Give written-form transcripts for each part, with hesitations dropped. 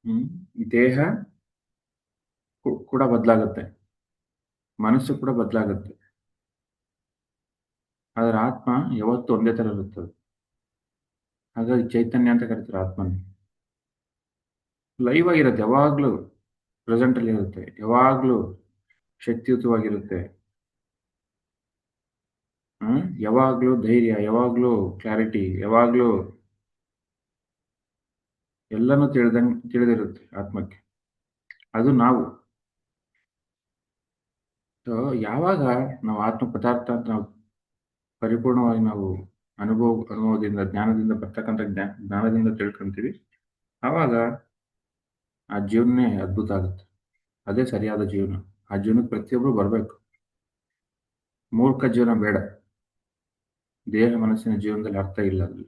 ಹ್ಮ್ ದೇಹ ಕೂಡ ಬದಲಾಗುತ್ತೆ, ಮನಸ್ಸು ಕೂಡ ಬದಲಾಗುತ್ತೆ. ಆದ್ರೆ ಆತ್ಮ ಯಾವತ್ತೂ ಒಂದೇ ತರ ಇರುತ್ತದೆ. ಹಾಗಾಗಿ ಚೈತನ್ಯ ಅಂತ ಕರೀತಾರೆ ಆತ್ಮನ. ಲೈವ್ ಆಗಿರುತ್ತೆ, ಯಾವಾಗ್ಲೂ ಪ್ರೆಸೆಂಟ್ ಅಲ್ಲಿ ಇರುತ್ತೆ, ಯಾವಾಗ್ಲೂ ಶಕ್ತಿಯುತವಾಗಿರುತ್ತೆ. ಯಾವಾಗ್ಲೂ ಧೈರ್ಯ, ಯಾವಾಗ್ಲೂ ಕ್ಲಾರಿಟಿ, ಯಾವಾಗ್ಲೂ ಎಲ್ಲನೂ ತಿಳಿದಿರುತ್ತೆ ಆತ್ಮಕ್ಕೆ. ಅದು ನಾವು. ಸೊ ಯಾವಾಗ ನಾವು ಆತ್ಮ ಪದಾರ್ಥ ಅಂತ ನಾವು ಪರಿಪೂರ್ಣವಾಗಿ ನಾವು ಅನುಭವದಿಂದ ಜ್ಞಾನದಿಂದ ಬರ್ತಕ್ಕಂಥ ಜ್ಞಾನದಿಂದ ತಿಳ್ಕೊಂತೀವಿ, ಆವಾಗ ಆ ಜೀವನನೇ ಅದ್ಭುತ ಆಗುತ್ತೆ. ಅದೇ ಸರಿಯಾದ ಜೀವನ. ಆ ಜೀವನಕ್ಕೆ ಪ್ರತಿಯೊಬ್ಬರು ಬರಬೇಕು. ಮೂರ್ಖ ಜೀವನ ಬೇಡ. ದೇಹ ಮನಸ್ಸಿನ ಜೀವನದಲ್ಲಿ ಅರ್ಥ ಇಲ್ಲ ಅಲ್ಲಿ.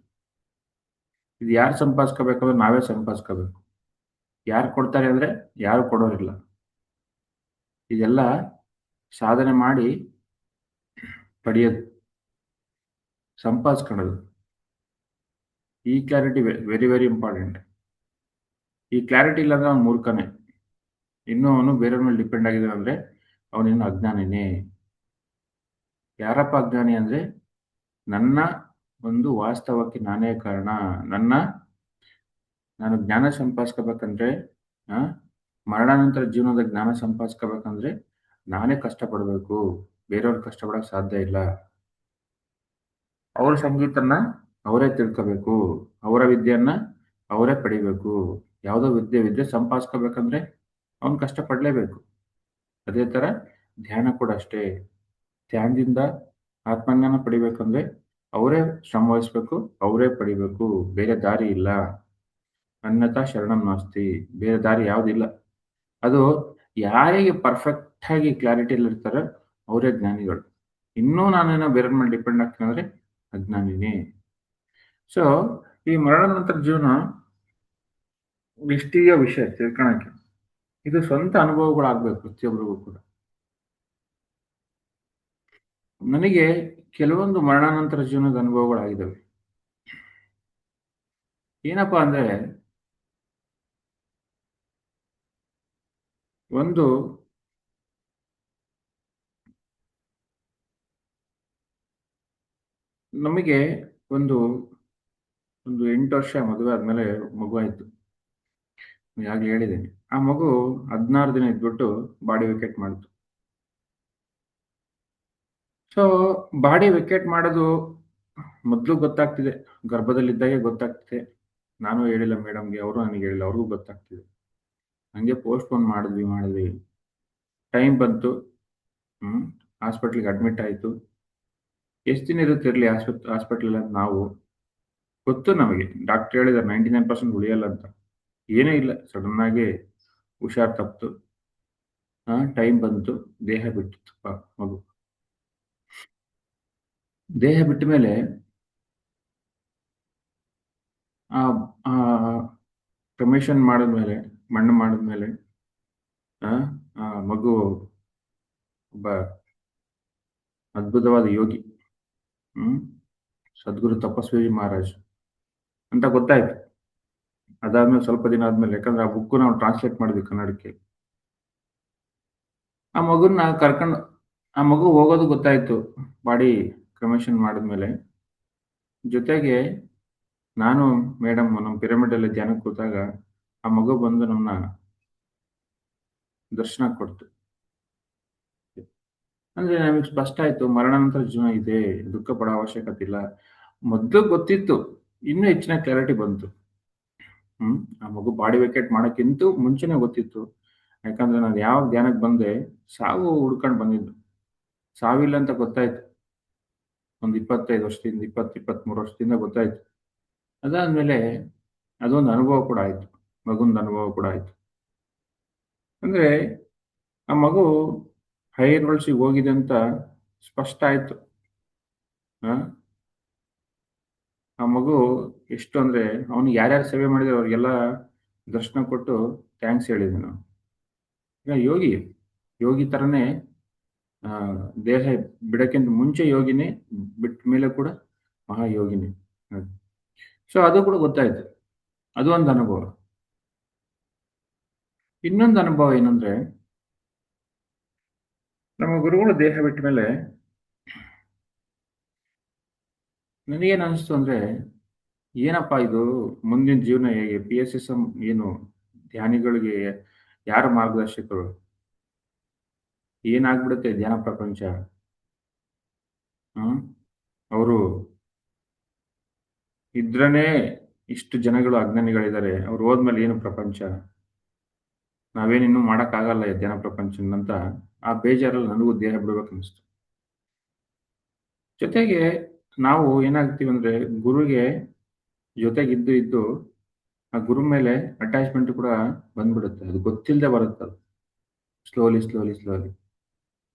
ಇದು ಯಾರು ಸಂಪಾದಿಸ್ಕೋಬೇಕಂದ್ರೆ ನಾವೇ ಸಂಪಾದಿಸ್ಕೋಬೇಕು. ಯಾರು ಕೊಡ್ತಾರೆ ಅಂದ್ರೆ ಯಾರು ಕೊಡೋರಿಲ್ಲ. ಇದೆಲ್ಲ ಸಾಧನೆ ಮಾಡಿ ಪಡೆಯೋದು, ಸಂಪಾದಿಸ್ಕೊಳ್ಳೋದು. ಈ ಕ್ಲಾರಿಟಿ ವೆರಿ ವೆರಿ ಇಂಪಾರ್ಟೆಂಟ್. ಈ ಕ್ಲಾರಿಟಿ ಇಲ್ಲಾಂದ್ರೆ ಅವ್ನು ಮೂರ್ಖನೇ. ಇನ್ನೂ ಅವನು ಬೇರೆಯವ್ರ ಮೇಲೆ ಡಿಪೆಂಡ್ ಆಗಿದ್ದಾನೆ ಅಂದ್ರೆ ಅವನಿನ್ನು ಅಜ್ಞಾನಿನೇ. ಯಾರಪ್ಪ ಅಜ್ಞಾನಿ ಅಂದ್ರೆ, ನನ್ನ ಒಂದು ವಾಸ್ತವಕ್ಕೆ ನಾನೇ ಕಾರಣ. ನಾನು ಜ್ಞಾನ ಸಂಪಾದಿಸ್ಕೋಬೇಕಂದ್ರೆ, ಆ ಮರಣಾನಂತರ ಜೀವನದ ಜ್ಞಾನ ಸಂಪಾದಿಸ್ಕೋಬೇಕಂದ್ರೆ ನಾನೇ ಕಷ್ಟಪಡಬೇಕು. ಬೇರೆಯವ್ರು ಕಷ್ಟಪಡಕ್ಕೆ ಸಾಧ್ಯ ಇಲ್ಲ. ಅವ್ರ ಸಂಗೀತನ ಅವರೇ ತಿಳ್ಕೋಬೇಕು, ಅವರ ವಿದ್ಯೆಯನ್ನ ಅವರೇ ಪಡಿಬೇಕು. ಯಾವುದೋ ವಿದ್ಯೆ ಸಂಪಾದಿಸ್ಕೋಬೇಕಂದ್ರೆ ಅವನು ಕಷ್ಟಪಡಲೇಬೇಕು. ಅದೇ ಥರ ಧ್ಯಾನ ಕೂಡ ಅಷ್ಟೇ. ಧ್ಯಾನದಿಂದ ಆತ್ಮಜ್ಞಾನ ಪಡಿಬೇಕಂದ್ರೆ ಅವರೇ ಶ್ರಮ ವಹಿಸ್ಬೇಕು, ಅವರೇ ಪಡಿಬೇಕು. ಬೇರೆ ದಾರಿ ಇಲ್ಲ. ಅನ್ಯಥಾ ಶರಣಂ ನಾಸ್ತಿ. ಬೇರೆ ದಾರಿ ಯಾವುದಿಲ್ಲ. ಅದು ಯಾರಿಗೆ ಪರ್ಫೆಕ್ಟ್ ಆಗಿ ಕ್ಲಾರಿಟಿಯಲ್ಲಿ ಇರ್ತಾರೋ ಅವರೇ ಜ್ಞಾನಿಗಳು. ಇನ್ನೂ ನಾನೇನೋ ಬೇರೆಯವ್ರ ಮೇಲೆ ಡಿಪೆಂಡ್ ಆಗ್ತೀನಿ ಅಂದ್ರೆ ಅಜ್ಞಾನಿನೇ. ಸೊ ಈ ಮರಣ ನಂತರ ಜೀವನ ಇಷ್ಟಿದೆಯೋ ವಿಷಯ ತಿಳ್ಕೊಳಕ್ಕೆ. ಇದು ಸ್ವಂತ ಅನುಭವಗಳಾಗಬೇಕು ಪ್ರತಿಯೊಬ್ಬರಿಗೂ ಕೂಡ. ನನಗೆ ಕೆಲವೊಂದು ಮರಣಾನಂತರ ಜೀವನದ ಅನುಭವಗಳಾಗಿದ್ದಾವೆ. ಏನಪ್ಪಾ ಅಂದ್ರೆ, ಒಂದು ನಮಗೆ ಒಂದು ಒಂದು 8 ವರ್ಷ ಮದುವೆ ಆದ್ಮೇಲೆ ಮಗು ಆಯ್ತು. ಈಗಾಗಲೇ ಹೇಳಿದ್ದೇನೆ. ಆ ಮಗು 16 ದಿನ ಇದ್ಬಿಟ್ಟು ಬಾಡಿ ವೆಕೇಟ್ ಮಾಡಿತು. ಸೊ ಬಾಡಿ ವೆಕೇಟ್ ಮಾಡೋದು ಮೊದಲು ಗೊತ್ತಾಗ್ತಿದೆ. ಗರ್ಭದಲ್ಲಿದ್ದಾಗೆ ಗೊತ್ತಾಗ್ತಿದೆ. ನಾನು ಹೇಳಿಲ್ಲ ಮೇಡಮ್‌ಗೆ, ಅವರು ನನಗೆ ಹೇಳಿಲ್ಲ. ಅವ್ರಿಗೂ ಗೊತ್ತಾಗ್ತಿದೆ. ಹಂಗೆ ಪೋಸ್ಟ್‌ಪೋನ್ ಮಾಡಿದ್ವಿ. ಟೈಮ್ ಬಂತು. ಹ್ಮ್. ಹಾಸ್ಪಿಟ್ಲಿಗೆ ಅಡ್ಮಿಟ್ ಆಯ್ತು. ಎಷ್ಟು ದಿನ ಇರುತ್ತೆ ಇರ್ಲಿ ಹಾಸ್ಪಿಟಲ್ ಅಂತ ನಾವು. ಗೊತ್ತು ನಮಗೆ. ಡಾಕ್ಟರ್ ಹೇಳಿದಾರೆ 99% ಉಳಿಯಲ್ಲ ಅಂತ. ಏನೂ ಇಲ್ಲ. ಸಡನ್ ಆಗಿ ಹುಷಾರ್ ತಪ್ಪಿತು. ಟೈಮ್ ಬಂತು. ದೇಹ ಬಿಟ್ಟಿತ್ತು ಮಗು. ದೇಹ ಬಿಟ್ಟ ಮೇಲೆ ಆ ಆ ಕ್ರಮೇಷನ್ ಮಾಡಿದ್ಮೇಲೆ, ಮಣ್ಣು ಮಾಡಿದ್ಮೇಲೆ ಆ ಆ ಮಗು ಒಬ್ಬ ಅದ್ಭುತವಾದ ಯೋಗಿ. ಹ್ಮ್. ಸದ್ಗುರು ತಪಸ್ವಿ ಮಹಾರಾಜ್ ಅಂತ ಗೊತ್ತಾಯ್ತು. ಅದಾದ್ಮೇಲೆ ಸ್ವಲ್ಪ ದಿನ ಆದ್ಮೇಲೆ, ಯಾಕಂದ್ರೆ ಆ ಬುಕ್ ನಾವು ಟ್ರಾನ್ಸ್ಲೇಟ್ ಮಾಡಿದ್ವಿ ಕನ್ನಡಕ್ಕೆ. ಆ ಮಗುನ ಕರ್ಕೊಂಡು ಆ ಮಗು ಹೋಗೋದು ಗೊತ್ತಾಯ್ತು ಬಾಡಿ ಕ್ರಮೇಷನ್ ಮಾಡಿದ್ಮೇಲೆ. ಜೊತೆಗೆ ನಾನು ಮೇಡಮ್ ನಮ್ಮ ಪಿರಮಿಡ್ ಅಲ್ಲಿ ಧ್ಯಾನಕ್ಕೆ ಕೂತಾಗ ಆ ಮಗು ಬಂದು ನಮ್ಮನ್ನ ದರ್ಶನ ಕೊಡ್ತು. ಅಂದ್ರೆ ನಮಗೆ ಸ್ಪಷ್ಟ ಆಯ್ತು ಮರಣಾನಂತರ ಜೀವನ ಇದೆ, ದುಃಖ ಪಡೋ ಅವಶ್ಯಕತೆ ಇಲ್ಲ. ಮೊದ್ಲು ಗೊತ್ತಿತ್ತು, ಇನ್ನೂ ಹೆಚ್ಚಿನ ಕ್ಲಾರಿಟಿ ಬಂತು. ಆ ಮಗು ಬಾಡಿ ವೆಕೇಟ್ ಮಾಡಕ್ಕಿಂತೂ ಮುಂಚೆನೆ ಗೊತ್ತಿತ್ತು. ಯಾಕಂದ್ರೆ ನಾನು ಯಾವಾಗ ಧ್ಯಾನಕ್ಕೆ ಬಂದೆ, ಸಾವು ಹುಡ್ಕೊಂಡು ಬಂದಿದ್ದು. ಸಾವಿಲ್ಲ ಅಂತ ಗೊತ್ತಾಯ್ತು. ಒಂದು 25 ವರ್ಷದಿಂದ, 23 ವರ್ಷದಿಂದ ಗೊತ್ತಾಯ್ತು. ಅದಾದ್ಮೇಲೆ ಅದೊಂದು ಅನುಭವ ಕೂಡ ಆಯ್ತು. ಮಗುಂದು ಅನುಭವ ಕೂಡ ಆಯ್ತು. ಅಂದ್ರೆ ಆ ಮಗು ಹೈಯರ್ ವರ್ಲ್ಡ್ಸಿಗೆ ಹೋಗಿದೆ ಅಂತ ಸ್ಪಷ್ಟ ಆಯ್ತು. ಆ ಆ ಮಗು ಎಷ್ಟು ಅಂದ್ರೆ ಅವನಿಗೆ ಯಾರ್ಯಾರು ಸೇವೆ ಮಾಡಿದ್ರು ಅವ್ರಿಗೆಲ್ಲ ದರ್ಶನ ಕೊಟ್ಟು ಥ್ಯಾಂಕ್ಸ್ ಹೇಳಿದ್ವಿ ನಾವು. ಈಗ ಯೋಗಿ, ಯೋಗಿ ತರನೇ ಆ ದೇಹ ಬಿಡಕ್ಕಿಂತ ಮುಂಚೆ ಯೋಗಿನೇ, ಬಿಟ್ಟ ಮೇಲೆ ಕೂಡ ಮಹಾಯೋಗಿನೇ. ಸೊ ಅದು ಕೂಡ ಗೊತ್ತಾಯ್ತು. ಅದು ಒಂದು ಅನುಭವ. ಇನ್ನೊಂದು ಅನುಭವ ಏನಂದ್ರೆ, ನಮ್ಮ ಗುರುಗಳು ದೇಹ ಬಿಟ್ಟ ಮೇಲೆ ನನಗೇನು ಅನಿಸ್ತು ಅಂದ್ರೆ, ಏನಪ್ಪಾ ಇದು ಮುಂದಿನ ಜೀವನ ಹೇಗೆ? PSSM ಏನು? ಧ್ಯಾನಿಗಳಿಗೆ ಯಾರು ಮಾರ್ಗದರ್ಶಕರು? ಏನಾಗ್ಬಿಡುತ್ತೆ ಧ್ಯಾನ ಪ್ರಪಂಚ? ಹ್ಮ್ ಅವರು ಇದ್ರನೇ ಇಷ್ಟು ಜನಗಳು ಅಜ್ಞಾನಿಗಳಿದ್ದಾರೆ. ಅವ್ರು ಹೋದ್ಮೇಲೆ ಏನು ಪ್ರಪಂಚ? ನಾವೇನಿನ್ನೂ ಮಾಡಕ್ಕಾಗಲ್ಲ ಈ ಧ್ಯಾನ ಪ್ರಪಂಚದಂತ ಆ ಬೇಜಾರಲ್ಲಿ ನನಗೂ ದೇಹ ಬಿಡ್ಬೇಕನ್ನಿಸ್ತು. ಜೊತೆಗೆ ನಾವು ಏನಾಗ್ತೀವಿ ಅಂದ್ರೆ, ಗುರುಗೆ ಜೊತೆಗಿದ್ದು ಇದ್ದು ಆ ಗುರು ಮೇಲೆ ಅಟ್ಯಾಚ್ಮೆಂಟ್ ಕೂಡ ಬಂದ್ಬಿಡುತ್ತೆ. ಅದು ಗೊತ್ತಿಲ್ಲದೆ ಬರುತ್ತೆ ಅದು. Slowly, slowly, slowly.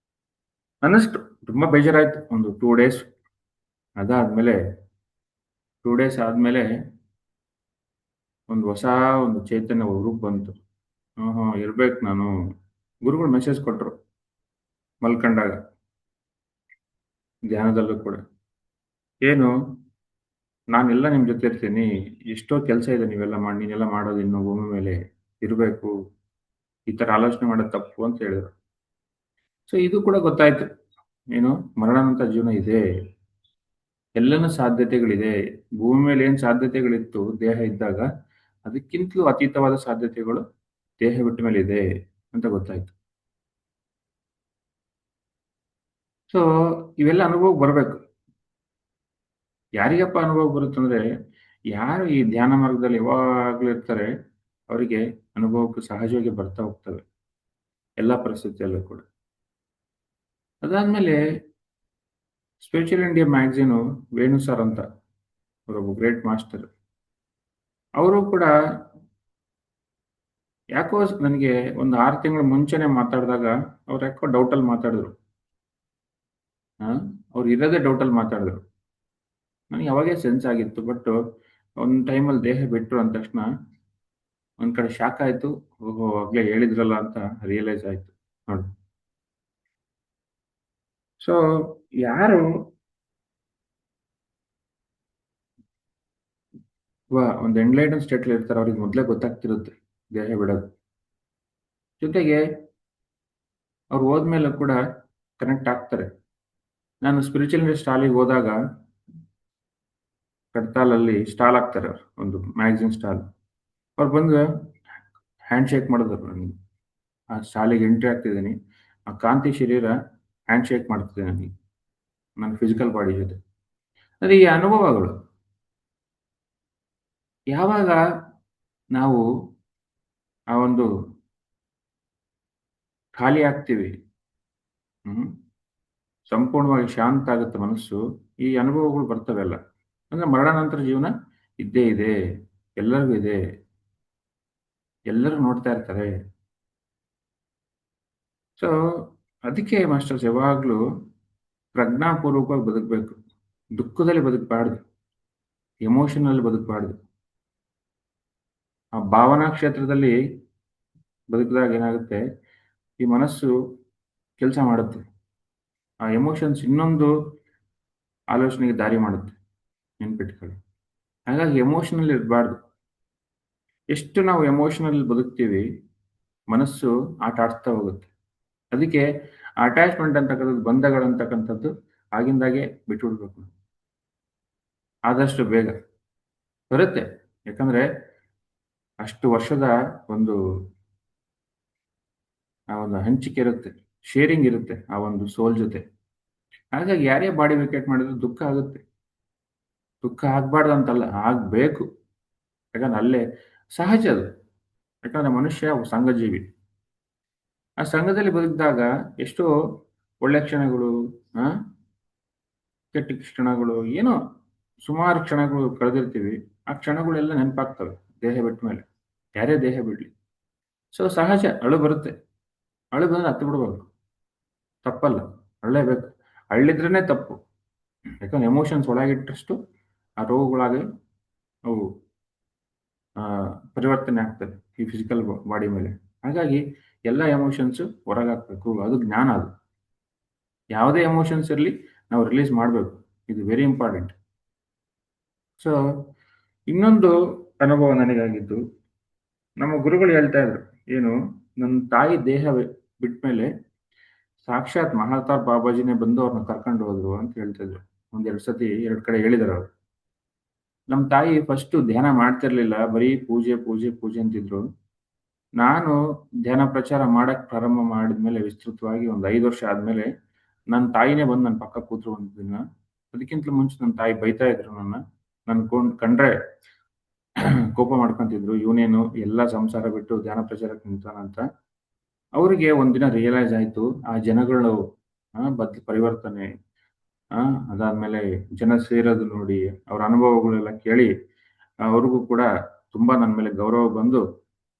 ಅನ್ನಿಸ್ತು. ತುಂಬಾ ಬೇಜಾರಾಯ್ತು. ಒಂದು 2 ಡೇಸ್. ಅದಾದ್ಮೇಲೆ 2 ಡೇಸ್ ಆದ್ಮೇಲೆ ಒಂದು ಹೊಸ ಒಂದು ಚೈತನ್ಯ ಹುರುಪ್ ಬಂತು. ಇರ್ಬೇಕು ನಾನು. ಗುರುಗಳು ಮೆಸೇಜ್ ಕೊಟ್ರು ಮಲ್ಕೊಂಡಾಗ, ಧ್ಯಾನದಲ್ಲೂ ಕೂಡ. ಏನು? ನಾನೆಲ್ಲ ನಿಮ್ ಜೊತೆ ಇರ್ತೀನಿ. ಎಷ್ಟೋ ಕೆಲಸ ಇದೆ ನೀನೆಲ್ಲ ಮಾಡೋದು ಇನ್ನು ಭೂಮಿ ಮೇಲೆ. ಇರ್ಬೇಕು. ಈ ತರ ಆಲೋಚನೆ ಮಾಡೋದು ತಪ್ಪು ಅಂತ ಹೇಳಿದ್ರು. ಸೊ ಇದು ಕೂಡ ಗೊತ್ತಾಯ್ತು. ಏನು? ಮರಣಾನಂತರ ಜೀವನ ಇದೆ. ಎಲ್ಲನೂ ಸಾಧ್ಯತೆಗಳಿದೆ. ಭೂಮಿ ಮೇಲೆ ಏನ್ ಸಾಧ್ಯತೆಗಳಿತ್ತು ದೇಹ ಇದ್ದಾಗ, ಅದಕ್ಕಿಂತಲೂ ಅತೀತವಾದ ಸಾಧ್ಯತೆಗಳು ದೇಹ ಬಿಟ್ಟ ಮೇಲೆ ಇದೆ ಅಂತ ಗೊತ್ತಾಯ್ತು. ಸೊ ಇವೆಲ್ಲ ಅನುಭವಕ್ಕೆ ಬರ್ಬೇಕು. ಯಾರಿಗಪ್ಪ ಅನುಭವ ಬರುತ್ತಂದ್ರೆ, ಯಾರು ಈ ಧ್ಯಾನ ಮಾರ್ಗದಲ್ಲಿ ಯಾವಾಗ್ಲೂ ಇರ್ತಾರೆ, ಅವರಿಗೆ ಅನುಭವಕ್ಕೆ ಸಹಜವಾಗಿ ಬರ್ತಾ ಹೋಗ್ತವೆ. ಎಲ್ಲಾ ಪರಿಸ್ಥಿತಿಯಲ್ಲೂ ಕೂಡ. ಅದಾದ್ಮೇಲೆ ಸ್ಪಿರಿಚುವಲ್ ಇಂಡಿಯಾ ಮ್ಯಾಗಝೀನು ವೇಣು ಸರ್ ಅಂತ ಅವರೊಬ್ಬ ಗ್ರೇಟ್ ಮಾಸ್ಟರ್. ಅವರು ಕೂಡ ಯಾಕೋ ನನಗೆ ಒಂದು 6 ತಿಂಗಳು ಮುಂಚೆನೆ ಮಾತಾಡಿದಾಗ, ಅವ್ರು ಯಾಕೋ ಡೌಟಲ್ಲಿ ಮಾತಾಡಿದ್ರು. ಆ? ಅವ್ರು ಇರೋದೇ ಡೌಟಲ್ಲಿ ಮಾತಾಡಿದ್ರು. ನನಗೆ ಅವಾಗೇ ಸೆನ್ಸ್ ಆಗಿತ್ತು. ಬಟ್ ಒಂದು ಟೈಮಲ್ಲಿ ದೇಹ ಬಿಟ್ರು ಅಂದ ತಕ್ಷಣ ಒಂದ್ ಕಡೆ ಶಾಕ್ ಆಯ್ತು. ಓಹೋ! ಆಗ್ಲೇ ಹೇಳಿದ್ರಲ್ಲ ಅಂತ ರಿಯಲೈಸ್ ಆಯ್ತು. ನೋಡಿ. ಸೊ ಯಾರು ಒಂದು ಎನ್‌ಲೈಟೆಡ್ ಸ್ಟೇಟ್‌ಲಿ ಇರ್ತಾರೋ ಅವ್ರಿಗೆ ಮೊದಲೇ ಗೊತ್ತಾಗ್ತಿರುತ್ತೆ ದೇಹ ಬಿಡೋದು. ಜೊತೆಗೆ ಅವ್ರು ಹೋದ್ಮೇಲೂ ಕೂಡ ಕನೆಕ್ಟ್ ಆಗ್ತಾರೆ. ನಾನು ಸ್ಪಿರಿಚುವಲ್ ಸ್ಟಾಲಿಗೆ ಹೋದಾಗ ಕಡ್ತಾಲಲ್ಲಿ ಸ್ಟಾಲ್ ಹಾಕ್ತಾರೆ ಅವ್ರು. ಒಂದು ಮ್ಯಾಗಝೀನ್ ಸ್ಟಾಲ್. ಅವ್ರು ಬಂದು ಹ್ಯಾಂಡ್ ಶೇಕ್ ಮಾಡಿದ್ರು ನನಗೆ. ಆ ಸ್ಟಾಲಿಗೆ ಎಂಟ್ರಿ ಆಗ್ತಿದ್ದೀನಿ. ಆ ಕಾಂತಿ ಶರೀರ ಹ್ಯಾಂಡ್ ಶೇಕ್ ಮಾಡ್ತಿದೆ ನನಗೆ. ನನ್ನ ಫಿಸಿಕಲ್ ಬಾಡಿ ಜೊತೆ. ಅದೇ ಈ ಅನುಭವಗಳು. ಯಾವಾಗ ನಾವು ಆ ಒಂದು ಖಾಲಿ ಆಗ್ತೀವಿ, ಹ್ಮ್, ಸಂಪೂರ್ಣವಾಗಿ ಶಾಂತ ಆಗುತ್ತೆ ಮನಸ್ಸು, ಈ ಅನುಭವಗಳು ಬರ್ತವೆಲ್ಲ. ಅಂದ್ರೆ ಮರಣಾನಂತರ ಜೀವನ ಇದ್ದೇ ಇದೆ. ಎಲ್ಲರಿಗೂ ಇದೆ. ಎಲ್ಲರೂ ನೋಡ್ತಾ ಇರ್ತಾರೆ. ಸೊ ಅದಕ್ಕೆ ಮಾಸ್ಟರ್ಸ್ ಯಾವಾಗ್ಲೂ ಪ್ರಜ್ಞಾಪೂರ್ವಕವಾಗಿ ಬದುಕಬೇಕು. ದುಃಖದಲ್ಲಿ ಬದುಕಬಾರ್ದು. ಎಮೋಷನಲ್ಲಿ ಬದುಕಬಾರ್ದು. ಆ ಭಾವನಾ ಕ್ಷೇತ್ರದಲ್ಲಿ ಬದುಕಿದಾಗ ಏನಾಗುತ್ತೆ, ಈ ಮನಸ್ಸು ಕೆಲಸ ಮಾಡುತ್ತೆ. ಆ ಎಮೋಷನ್ಸ್ ಇನ್ನೊಂದು ಆಲೋಚನೆಗೆ ದಾರಿ ಮಾಡುತ್ತೆ. ನೆನ್ಪಿಟ್ಕೊಳ್ಳಿ. ಹಾಗಾಗಿ ಎಮೋಷನಲ್ ಇರಬಾರ್ದು. ಎಷ್ಟು ನಾವು ಎಮೋಷನಲ್ ಬದುಕ್ತೀವಿ, ಮನಸ್ಸು ಆಟ ಆಡ್ಸ್ತಾ ಹೋಗುತ್ತೆ. ಅದಕ್ಕೆ ಅಟ್ಯಾಚ್ಮೆಂಟ್ ಅಂತಕ್ಕಂಥದ್ದು, ಬಂಧಗಳಂತಕ್ಕಂಥದ್ದು ಆಗಿಂದಾಗೆ ಬಿಟ್ಬಿಡ್ಬೇಕು. ಆದಷ್ಟು ಬೇಗ ಬರುತ್ತೆ. ಯಾಕಂದ್ರೆ ಅಷ್ಟು ವರ್ಷದ ಒಂದು ಆ ಒಂದು ಹಂಚಿಕೆ ಇರುತ್ತೆ. ಶೇರಿಂಗ್ ಇರುತ್ತೆ ಆ ಒಂದು ಸೋಲ್ ಜೊತೆ. ಹಾಗಾಗಿ ಯಾರೇ ಬಾಡಿ ವೇಕೇಟ್ ಮಾಡಿದ್ರು ದುಃಖ ಆಗುತ್ತೆ. ದುಃಖ ಆಗ್ಬಾರ್ದು ಅಂತಲ್ಲ, ಆಗ್ಬೇಕು. ಯಾಕಂದ್ರೆ ಅಲ್ಲೇ ಸಹಜ ಅದು. ಯಾಕಂದ್ರೆ ಮನುಷ್ಯ ಸಂಘಜೀವಿ. ಆ ಸಂಘದಲ್ಲಿ ಬದುಕಿದಾಗ ಎಷ್ಟೋ ಒಳ್ಳೆ ಕ್ಷಣಗಳು, ಆ ಕೆಟ್ಟ ಕ್ಷಣಗಳು, ಏನೋ ಸುಮಾರು ಕ್ಷಣಗಳು ಕಳೆದಿರ್ತೀವಿ. ಆ ಕ್ಷಣಗಳೆಲ್ಲ ನೆನಪಾಗ್ತವೆ ದೇಹ ಬಿಟ್ಟ ಮೇಲೆ. ಯಾರೇ ದೇಹ ಬಿಡ್ಲಿ. ಸೊ ಸಹಜ ಅಳು ಬರುತ್ತೆ. ಅಳು ಬಂದ್ರೆ ಹತ್ತು ಬಿಡ್ಬೇಕು. ತಪ್ಪಲ್ಲ. ಅಳಲೇಬೇಕು. ಅಳ್ಳಿದ್ರೇನೆ ತಪ್ಪು. ಯಾಕಂದ್ರೆ ಎಮೋಷನ್ಸ್ ಒಳಗಿಟ್ಟಷ್ಟು ಆ ರೋಗಗಳಾಗಿ ಅವು ಆ, ಪರಿವರ್ತನೆ ಆಗ್ತದೆ ಈ ಫಿಸಿಕಲ್ ಬಾಡಿ ಮೇಲೆ. ಹಾಗಾಗಿ ಎಲ್ಲ ಎಮೋಷನ್ಸ್ ಹೊರಗಾಕ್ಬೇಕು. ಅದು ಜ್ಞಾನ ಅದು. ಯಾವುದೇ ಎಮೋಷನ್ಸ್ ಇರಲಿ ನಾವು ರಿಲೀಸ್ ಮಾಡಬೇಕು. ಇದು ವೆರಿ ಇಂಪಾರ್ಟೆಂಟ್. ಸೊ ಇನ್ನೊಂದು ಅನುಭವ ನನಗಾಗಿದ್ದು, ನಮ್ಮ ಗುರುಗಳು ಹೇಳ್ತಾ ಇದ್ರು. ಏನು? ನನ್ನ ತಾಯಿ ದೇಹ ಬಿಟ್ಮೇಲೆ ಸಾಕ್ಷಾತ್ ಮಹಾತಾರ್ ಬಾಬಾಜಿನೇ ಬಂದು ಅವ್ರನ್ನ ಕರ್ಕೊಂಡು ಹೋದ್ರು ಅಂತ ಹೇಳ್ತಿದ್ರು. ಒಂದೆರಡು ಸತಿ ಎರಡು ಕಡೆ ಹೇಳಿದಾರೆ ಅವ್ರು. ನಮ್ಮ ತಾಯಿ ಫಸ್ಟ್ ಧ್ಯಾನ ಮಾಡ್ತಿರ್ಲಿಲ್ಲ. ಬರೀ ಪೂಜೆ, ಪೂಜೆ, ಪೂಜೆ ಅಂತಿದ್ರು. ನಾನು ಧ್ಯಾನ ಪ್ರಚಾರ ಮಾಡಕ್ ಪ್ರಾರಂಭ ಮಾಡಿದ್ಮೇಲೆ ವಿಸ್ತೃತವಾಗಿ ಒಂದು 5 ವರ್ಷ ಆದ್ಮೇಲೆ, ನನ್ನ ತಾಯಿನೇ ಬಂದು ನನ್ನ ಪಕ್ಕ ಕೂತ್ರು ಒಂದು ದಿನ. ಅದಕ್ಕಿಂತಲೂ ಮುಂಚೆ ನನ್ನ ತಾಯಿ ಬೈತಾ ಇದ್ರು ನನ್ನ. ನನ್ ಕಂಡ್ರೆ ಕೋಪ ಮಾಡ್ಕೊಂತಿದ್ರು. ಇವನೇನು ಎಲ್ಲ ಸಂಸಾರ ಬಿಟ್ಟು ಧ್ಯಾನ ಪ್ರಚಾರಕ್ಕೆ ನಿಂತಾನಂತ. ಅವರಿಗೆ ಒಂದಿನ ರಿಯಲೈಸ್ ಆಯ್ತು. ಆ ಜನಗಳು ಪರಿವರ್ತನೆ, ಆ ಅದಾದ್ಮೇಲೆ ಜನ ಸೇರೋದು ನೋಡಿ, ಅವ್ರ ಅನುಭವಗಳೆಲ್ಲ ಕೇಳಿ, ಅವ್ರಿಗೂ ಕೂಡ ತುಂಬಾ ನನ್ನ ಮೇಲೆ ಗೌರವ ಬಂದು,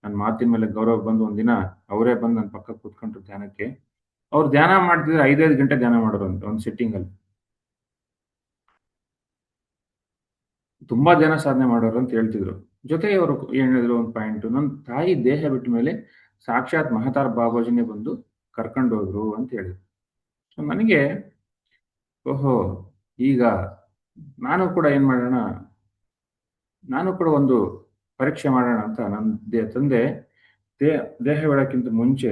ನನ್ನ ಮಾತಿನ ಮೇಲೆ ಗೌರವ ಬಂದು ಒಂದಿನ ಅವರೇ ಬಂದು ನನ್ನ ಪಕ್ಕ ಕೂತ್ಕೊಂಡ್ರು ಧ್ಯಾನಕ್ಕೆ. ಅವ್ರು ಧ್ಯಾನ ಮಾಡ್ತಿದ್ರೆ 5-5 ಗಂಟೆ ಧ್ಯಾನ ಮಾಡೋರಂತೆ ಒಂದು ಸಿಟ್ಟಿಂಗ್ ಅಲ್ಲಿ. ತುಂಬಾ ಜನ ಸಾಧನೆ ಮಾಡೋರು ಅಂತ ಹೇಳ್ತಿದ್ರು. ಜೊತೆಗೆ ಅವರು ಏನ್ ಹೇಳಿದ್ರು ಒಂದು ಪಾಯಿಂಟ್, ನನ್ನ ತಾಯಿ ದೇಹ ಬಿಟ್ಟ ಮೇಲೆ ಸಾಕ್ಷಾತ್ ಮಹತಾರ್ ಬಾಬಾಜಿನೇ ಬಂದು ಕರ್ಕೊಂಡು ಹೋದ್ರು ಅಂತ ಹೇಳಿದ್ರು. ಸೊ ನನಗೆ ಓಹೋ, ಈಗ ನಾನು ಕೂಡ ಏನ್ ಮಾಡೋಣ, ನಾನು ಕೂಡ ಒಂದು ಪರೀಕ್ಷೆ ಮಾಡೋಣ ಅಂತ ನನ್ನ ತಂದೆ ದೇಹ ಬಿಡೋಕ್ಕಿಂತ ಮುಂಚೆ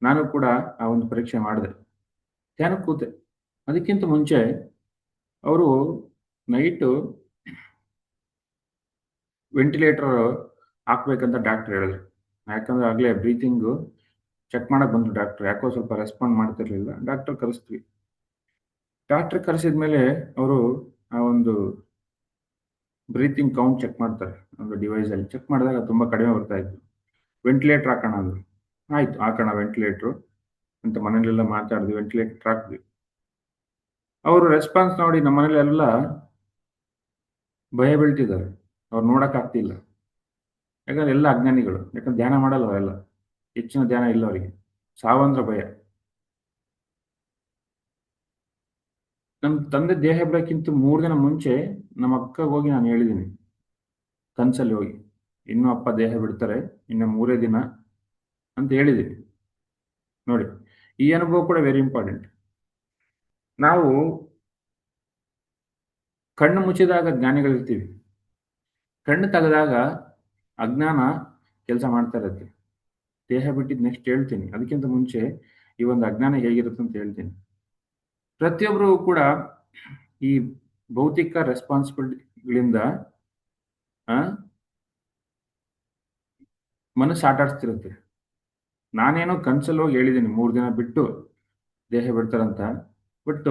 ನಾನು ಕೂಡ ಆ ಒಂದು ಪರೀಕ್ಷೆ ಮಾಡಿದೆ. ಧ್ಯಾನಕ್ಕೆ ಕೂತೆ. ಅದಕ್ಕಿಂತ ಮುಂಚೆ ಅವರು ನೈಟು ವೆಂಟಿಲೇಟರ್ ಹಾಕ್ಬೇಕಂತ ಡಾಕ್ಟರ್ ಹೇಳಿದ್ರು. ಯಾಕಂದ್ರೆ ಆಗ್ಲೇ ಬ್ರೀತಿಂಗು ಚೆಕ್ ಮಾಡಕ್ ಬಂದ್ರು ಡಾಕ್ಟರ್. ಯಾಕೋ ಸ್ವಲ್ಪ ರೆಸ್ಪಾಂಡ್ ಮಾಡ್ತಿರ್ಲಿಲ್ಲ. ಡಾಕ್ಟರ್ ಕರೆಸ್ತೀವಿ. ಡಾಕ್ಟರ್ ಕರೆಸಿದ್ಮೇಲೆ ಅವರು ಆ ಒಂದು ಬ್ರೀತಿಂಗ್ ಕೌಂಟ್ ಚೆಕ್ ಮಾಡ್ತಾರೆ. ಒಂದು ಡಿವೈಸ್ ಅಲ್ಲಿ ಚೆಕ್ ಮಾಡಿದಾಗ ತುಂಬಾ ಕಡಿಮೆ ಬರ್ತಾ ಇತ್ತು. ವೆಂಟಿಲೇಟರ್ ಹಾಕೋಣ ಅಂದ್ರು. ಆಯ್ತು ಹಾಕೋಣ ವೆಂಟಿಲೇಟರ್ ಅಂತ ಮನೇಲೆಲ್ಲ ಮಾತಾಡಿದ್ವಿ. ವೆಂಟಿಲೇಟರ್ ಹಾಕ್ದ್ವಿ. ಅವರು ರೆಸ್ಪಾನ್ಸ್ ನೋಡಿ ನಮ್ಮ ಮನೇಲೆಲ್ಲ ಭಯ ಬೀಳ್ತಿದ್ದಾರೆ. ಅವ್ರು ನೋಡಕ್ ಆಗ್ತಿಲ್ಲ. ಯಾಕಂದ್ರೆ ಎಲ್ಲ ಅಜ್ಞಾನಿಗಳು. ಯಾಕಂದ್ರೆ ಧ್ಯಾನ ಮಾಡಲ್ಲ ಅವರೆಲ್ಲ. ಹೆಚ್ಚಿನ ಧ್ಯಾನ ಇಲ್ಲ ಅವರಿಗೆ. ಸಾವಂದ್ರ ಭಯ. ನಮ್ಮ ತಂದೆ ದೇಹ ಬಿಡೋಕ್ಕಿಂತ 3 ದಿನ ಮುಂಚೆ ನಮ್ಮ ಅಕ್ಕಗೆ ಹೋಗಿ ನಾನು ಹೇಳಿದ್ದೀನಿ. ಕನ್ಸಲ್ಲಿ ಹೋಗಿ, ಇನ್ನು ಅಪ್ಪ ದೇಹ ಬಿಡ್ತಾರೆ, ಇನ್ನು 3 ದಿನ ಅಂತ ಹೇಳಿದ್ದೀನಿ. ನೋಡಿ, ಈ ಅನುಭವ ಕೂಡ ವೆರಿ ಇಂಪಾರ್ಟೆಂಟ್. ನಾವು ಕಣ್ಣು ಮುಚ್ಚಿದಾಗ ಜ್ಞಾನಿಗಳಿರ್ತೀವಿ. ಕಣ್ಣು ತೆಗೆದಾಗ ಅಜ್ಞಾನ ಕೆಲಸ ಮಾಡ್ತಾ ಇರುತ್ತೆ. ದೇಹ ಬಿಟ್ಟಿದ್ದು ನೆಕ್ಸ್ಟ್ ಹೇಳ್ತೀನಿ. ಅದಕ್ಕಿಂತ ಮುಂಚೆ ಈ ಒಂದು ಅಜ್ಞಾನ ಹೇಗಿರುತ್ತೆ ಅಂತ ಹೇಳ್ತೀನಿ. ಪ್ರತಿಯೊಬ್ಬರು ಕೂಡ ಈ ಭೌತಿಕ ರೆಸ್ಪಾನ್ಸಿಬಿಲಿಟಿಗಳಿಂದ ಮನಸ್ಸು ಆಟ ಆಡ್ತಿರುತ್ತೆ. ನಾನೇನೋ ಕನ್ಸಲ್ಲಿ ಹೋಗಿ ಹೇಳಿದ್ದೀನಿ 3 ದಿನ ಬಿಟ್ಟು ದೇಹ ಬಿಡ್ತಾರಂತ. ಬಟ್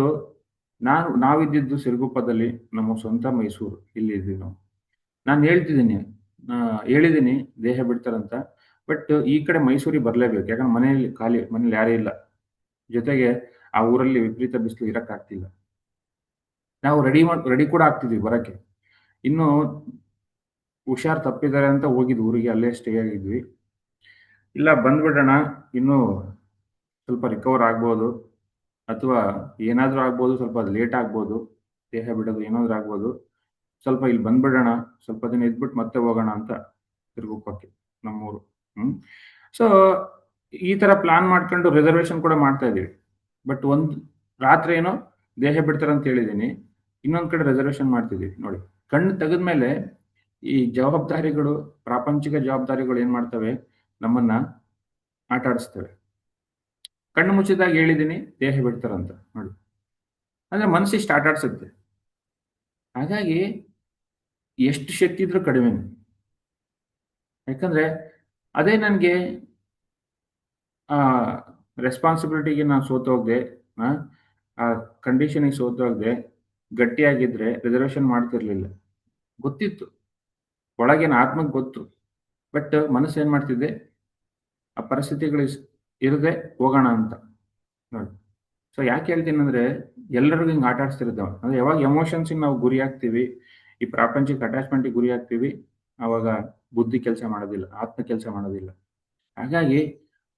ನಾವಿದ್ದಿದ್ದು ಸಿರುಗುಪ್ಪದಲ್ಲಿ, ನಮ್ಮ ಸ್ವಂತ ಮೈಸೂರು. ಇಲ್ಲಿ ಇದ್ವಿ ನಾವು. ನಾನು ಹೇಳಿದ್ದೀನಿ ದೇಹ ಬಿಡ್ತಾರಂತ. ಬಟ್ ಈ ಕಡೆ ಮೈಸೂರಿಗೆ ಬರಲೇಬೇಕು. ಯಾಕಂದ್ರೆ ಮನೇಲಿ ಯಾರೂ ಇಲ್ಲ. ಜೊತೆಗೆ ಆ ಊರಲ್ಲಿ ವಿಪರೀತ ಬಿಸಿಲು, ಇರಕ್ಕಾಗ್ತಿಲ್ಲ. ನಾವು ರೆಡಿ ಕೂಡ ಆಗ್ತಿದ್ವಿ ಬರಕ್ಕೆ. ಇನ್ನು ಹುಷಾರ್ ತಪ್ಪಿದ್ದಾರೆ ಅಂತ ಹೋಗಿದ್ವಿ ಊರಿಗೆ. ಅಲ್ಲೇ ಸ್ಟೇ ಆಗಿದ್ವಿ. ಇಲ್ಲ ಬಂದ್ಬಿಡೋಣ, ಇನ್ನು ಸ್ವಲ್ಪ ರಿಕವರ್ ಆಗ್ಬೋದು, ಅಥವಾ ಏನಾದ್ರೂ ಆಗ್ಬೋದು, ಸ್ವಲ್ಪ ಲೇಟ್ ಆಗ್ಬೋದು, ದೇಹ ಬಿಡೋದು ಏನಾದ್ರೂ ಆಗ್ಬೋದು. ಸ್ವಲ್ಪ ಇಲ್ಲಿ ಬಂದ್ಬಿಡೋಣ, ಸ್ವಲ್ಪ ದಿನ ಇದ್ಬಿಟ್ಟು ಮತ್ತೆ ಹೋಗೋಣ ಅಂತ ತಿರುಗುಪ್ಪಕ್ಕೆ, ನಮ್ಮೂರು. ಸೊ ಈ ತರ ಪ್ಲಾನ್ ಮಾಡ್ಕೊಂಡು ರಿಸರ್ವೇಶನ್ ಕೂಡ ಮಾಡ್ತಾ ಇದೀವಿ. ಬಟ್ ರಾತ್ರಿ ಏನೋ ದೇಹ ಬಿಡ್ತಾರೆ ಅಂತ ಹೇಳಿದೀನಿ, ಇನ್ನೊಂದ್ ಕಡೆ ರಿಸರ್ವೇಶನ್ ಮಾಡ್ತಿದೀವಿ. ನೋಡಿ, ಕಣ್ಣು ತೆಗೆದ್ಮೇಲೆ ಈ ಜವಾಬ್ದಾರಿಗಳು, ಪ್ರಾಪಂಚಿಕ ಜವಾಬ್ದಾರಿಗಳು ಏನ್ ಮಾಡ್ತವೆ, ನಮ್ಮನ್ನ ಆಟ ಆಡಿಸ್ತವೆ. ಕಣ್ಣು ಮುಚ್ಚಿದಾಗ ಹೇಳಿದೀನಿ ದೇಹ ಬಿಡ್ತಾರಂತ. ನೋಡಿ, ಅಂದ್ರೆ ಮನಸ್ಸಿಷ್ಟು ಆಟ ಆಡ್ಸುತ್ತೆ. ಹಾಗಾಗಿ ಎಷ್ಟು ಶಕ್ತಿ ಇದ್ರೂ ಕಡಿಮೆನೆ. ಯಾಕಂದ್ರೆ ಅದೇ ನನಗೆ ಆ ರೆಸ್ಪಾನ್ಸಿಬಿಲಿಟಿಗೆ ನಾನು ಸೋತೋಗ್ದೆ, ಆ ಕಂಡೀಷನಿಗೆ ಸೋತೋಗ್ದೆ, ಗಟ್ಟಿಯಾಗಿದ್ರೆ ರಿಸರ್ವೇಶನ್ ಮಾಡ್ತಿರ್ಲಿಲ್ಲ. ಗೊತ್ತಿತ್ತು, ಒಳಗೇನು ಆತ್ಮಕ್ಕೆ ಗೊತ್ತು. ಬಟ್ ಮನಸ್ಸು ಏನ್ ಮಾಡ್ತಿದ್ದೆ, ಆ ಪರಿಸ್ಥಿತಿಗಳು ಇರದೆ ಹೋಗೋಣ ಅಂತ. ನೋಡಿ, ಸೊ ಯಾಕೆ ಹೇಳ್ತೀನಿ ಅಂದ್ರೆ, ಎಲ್ಲರಿಗೂ ಹಿಂಗೆ ಆಟ ಆಡಿಸ್ತಿರ್ತಾವೆ. ಅಂದ್ರೆ ಯಾವಾಗ ಎಮೋಷನ್ಸಿಗೆ ನಾವು ಗುರಿ ಆಗ್ತೀವಿ, ಈ ಪ್ರಾಪಂಚಿಕ ಅಟ್ಯಾಚ್ಮೆಂಟಿಗೆ ಗುರಿ ಆಗ್ತೀವಿ, ಆವಾಗ ಬುದ್ಧಿ ಕೆಲಸ ಮಾಡೋದಿಲ್ಲ, ಆತ್ಮ ಕೆಲಸ ಮಾಡೋದಿಲ್ಲ. ಹಾಗಾಗಿ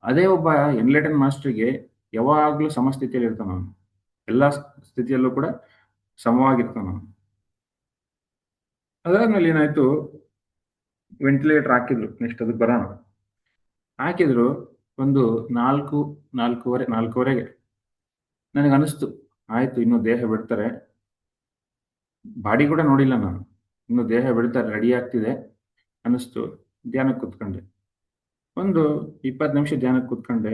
ಅದೇ ಒಬ್ಬ ಎನ್ಲೈಟನ್ ಮಾಸ್ಟರ್ಗೆ ಯಾವಾಗಲೂ ಸಮಸ್ಥಿತಿಯಲ್ಲಿ ಇರ್ತಾನ ಅವನು. ಎಲ್ಲ ಸ್ಥಿತಿಯಲ್ಲೂ ಕೂಡ ಸಮವಾಗಿರ್ತಾನ ಅವನು. ಅದಾದ್ಮೇಲೆ ಏನಾಯ್ತು, ವೆಂಟಿಲೇಟರ್ ಹಾಕಿದ್ರು. ನೆಕ್ಸ್ಟ್ ಅದಕ್ಕೆ ಬರೋಣ. ಹಾಕಿದ್ರು ಒಂದು 4:30 ನನಗೆ ಅನಿಸ್ತು, ಆಯ್ತು ಇನ್ನು ದೇಹ ಬಿಡ್ತಾರೆ. ಬಾಡಿ ಕೂಡ ನೋಡಿಲ್ಲ ನಾನು, ಇನ್ನು ದೇಹ ಬಿಡ್ತಾರೆ, ರೆಡಿ ಆಗ್ತಿದೆ ಅನಿಸ್ತು. ಧ್ಯಾನಕ್ಕೆ ಕುತ್ಕೊಂಡೆ. ಒಂದು 20 ನಿಮಿಷ ಧ್ಯಾನಕ್ಕೆ ಕೂತ್ಕೊಂಡೆ.